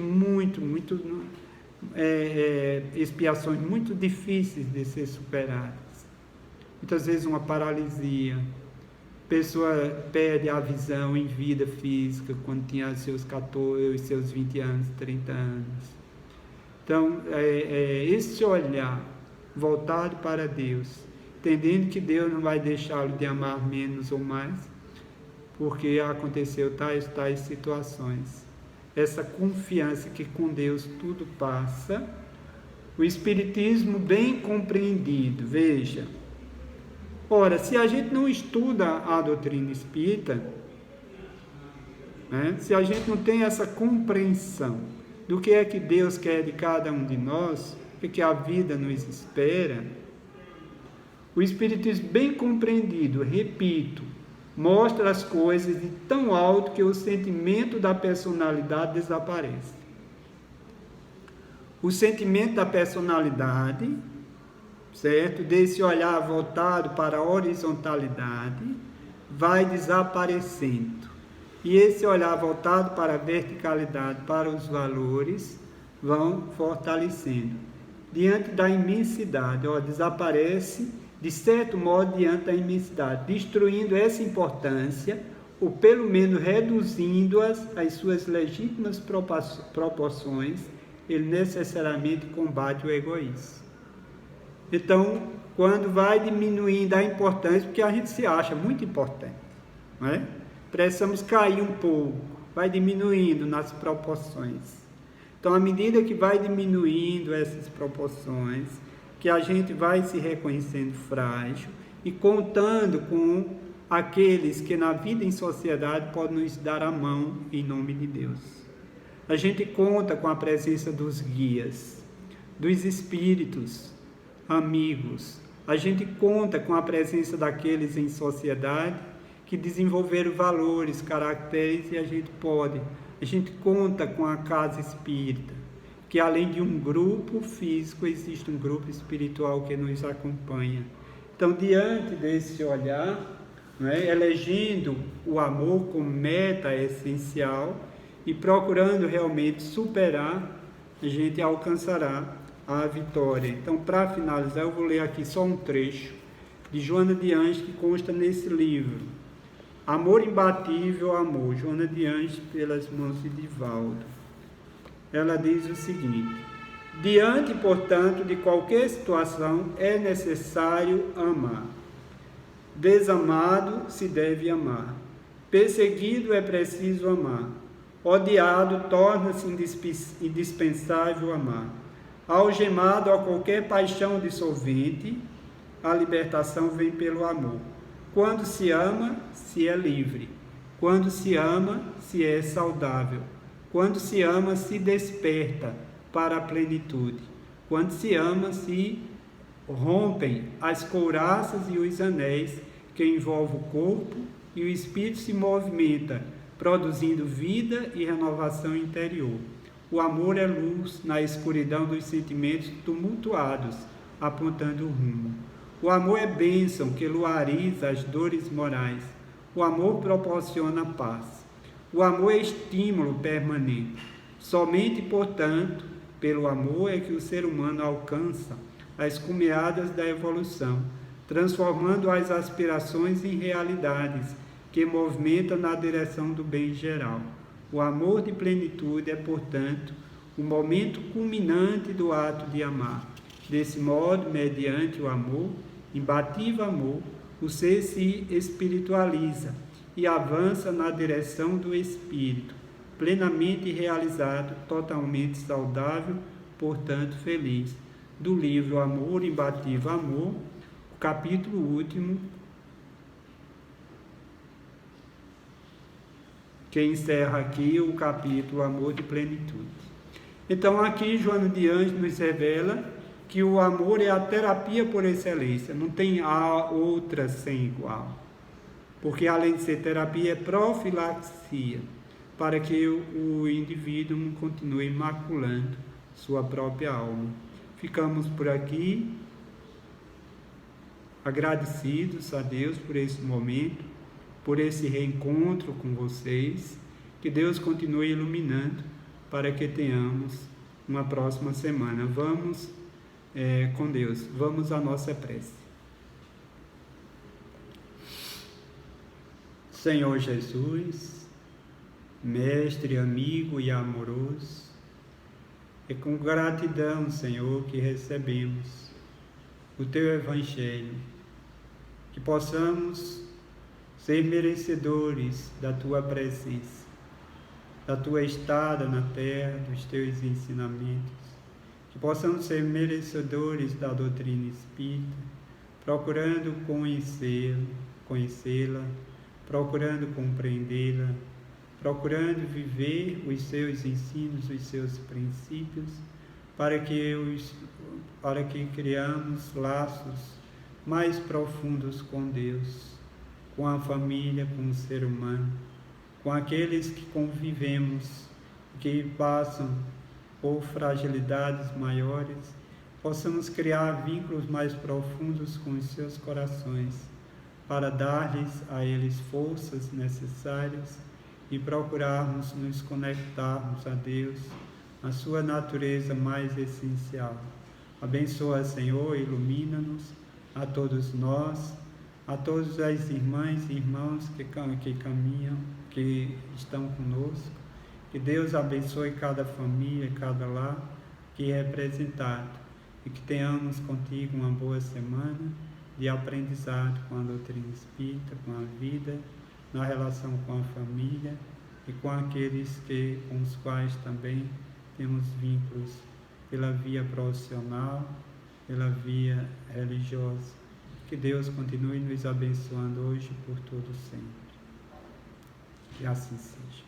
expiações muito difíceis de ser superadas. Muitas vezes uma paralisia, pessoa perde a visão em vida física quando tinha seus 14, seus 20 anos, 30 anos. Então, esse olhar voltado para Deus, entendendo que Deus não vai deixá-lo de amar menos ou mais, porque aconteceu tais situações. Essa confiança que com Deus tudo passa, o Espiritismo bem compreendido, veja. Ora, se a gente não estuda a doutrina espírita, né, se a gente não tem essa compreensão do que é que Deus quer de cada um de nós, o que a vida nos espera, o Espiritismo bem compreendido, repito, mostra as coisas de tão alto que o sentimento da personalidade desaparece. O sentimento da personalidade, certo? Desse olhar voltado para a horizontalidade, vai desaparecendo. E esse olhar voltado para a verticalidade, para os valores, vão fortalecendo. Diante da imensidade, desaparece, de certo modo, diante da imensidade, destruindo essa importância, ou pelo menos reduzindo-as às suas legítimas proporções, ele necessariamente combate o egoísmo. Então, quando vai diminuindo a importância, porque a gente se acha muito importante, não é? Precisamos cair um pouco, vai diminuindo nas proporções. Então, à medida que vai diminuindo essas proporções, que a gente vai se reconhecendo frágil e contando com aqueles que na vida em sociedade podem nos dar a mão em nome de Deus. A gente conta com a presença dos guias, dos espíritos, amigos. A gente conta com a presença daqueles em sociedade que desenvolveram valores, caracteres, e a gente conta com a casa espírita, que além de um grupo físico, existe um grupo espiritual que nos acompanha. Então, diante desse olhar, elegendo o amor como meta essencial e procurando realmente superar, a gente alcançará a vitória. Então, para finalizar, eu vou ler aqui só um trecho de Joana de Anjos, que consta nesse livro. Amor Imbatível, Amor, Joana de Anjos, pelas mãos de Divaldo. Ela diz o seguinte: diante, portanto, de qualquer situação, é necessário amar. Desamado se deve amar. Perseguido é preciso amar. Odiado torna-se indispensável amar. Algemado a qualquer paixão dissolvente, a libertação vem pelo amor. Quando se ama, se é livre. Quando se ama, se é saudável. Quando se ama, se desperta para a plenitude. Quando se ama, se rompem as couraças e os anéis que envolvem o corpo, e o espírito se movimenta, produzindo vida e renovação interior. O amor é luz na escuridão dos sentimentos tumultuados, apontando o rumo. O amor é bênção que luariza as dores morais. O amor proporciona paz. O amor é estímulo permanente. Somente, portanto, pelo amor é que o ser humano alcança as cumeadas da evolução, transformando as aspirações em realidades que movimentam na direção do bem geral. O amor de plenitude é, portanto, o momento culminante do ato de amar. Desse modo, mediante o amor, imbatível amor, o ser se espiritualiza e avança na direção do espírito, plenamente realizado, totalmente saudável, portanto feliz. Do livro Amor Imbatível Amor, o capítulo último, que encerra aqui o capítulo Amor de Plenitude. Então aqui Joana de Anjos nos revela que o amor é a terapia por excelência, não tem outra sem igual. Porque além de ser terapia, é profilaxia, para que o indivíduo não continue maculando sua própria alma. Ficamos por aqui. agradecidos a Deus por esse momento, por esse reencontro com vocês. Que Deus continue iluminando para que tenhamos uma próxima semana. Vamos com Deus, vamos à nossa prece. Senhor Jesus, Mestre, amigo e amoroso, é com gratidão, Senhor, que recebemos o Teu Evangelho, que possamos ser merecedores da Tua presença, da Tua estada na terra, dos Teus ensinamentos, que possamos ser merecedores da doutrina espírita, procurando conhecê-la, procurando compreendê-la, procurando viver os seus ensinos, os seus princípios, para que criamos laços mais profundos com Deus, com a família, com o ser humano, com aqueles que convivemos, que passam por fragilidades maiores, possamos criar vínculos mais profundos com os seus corações, para dar-lhes a eles forças necessárias e procurarmos nos conectarmos a Deus, a sua natureza mais essencial. Abençoa, Senhor, ilumina-nos, a todos nós, a todas as irmãs e irmãos que caminham, que estão conosco. Que Deus abençoe cada família, cada lar que é representado, e que tenhamos contigo uma boa semana de aprendizado com a doutrina espírita, com a vida, na relação com a família e com aqueles com os quais também temos vínculos pela via profissional, pela via religiosa. Que Deus continue nos abençoando hoje e por todo sempre. Que assim seja.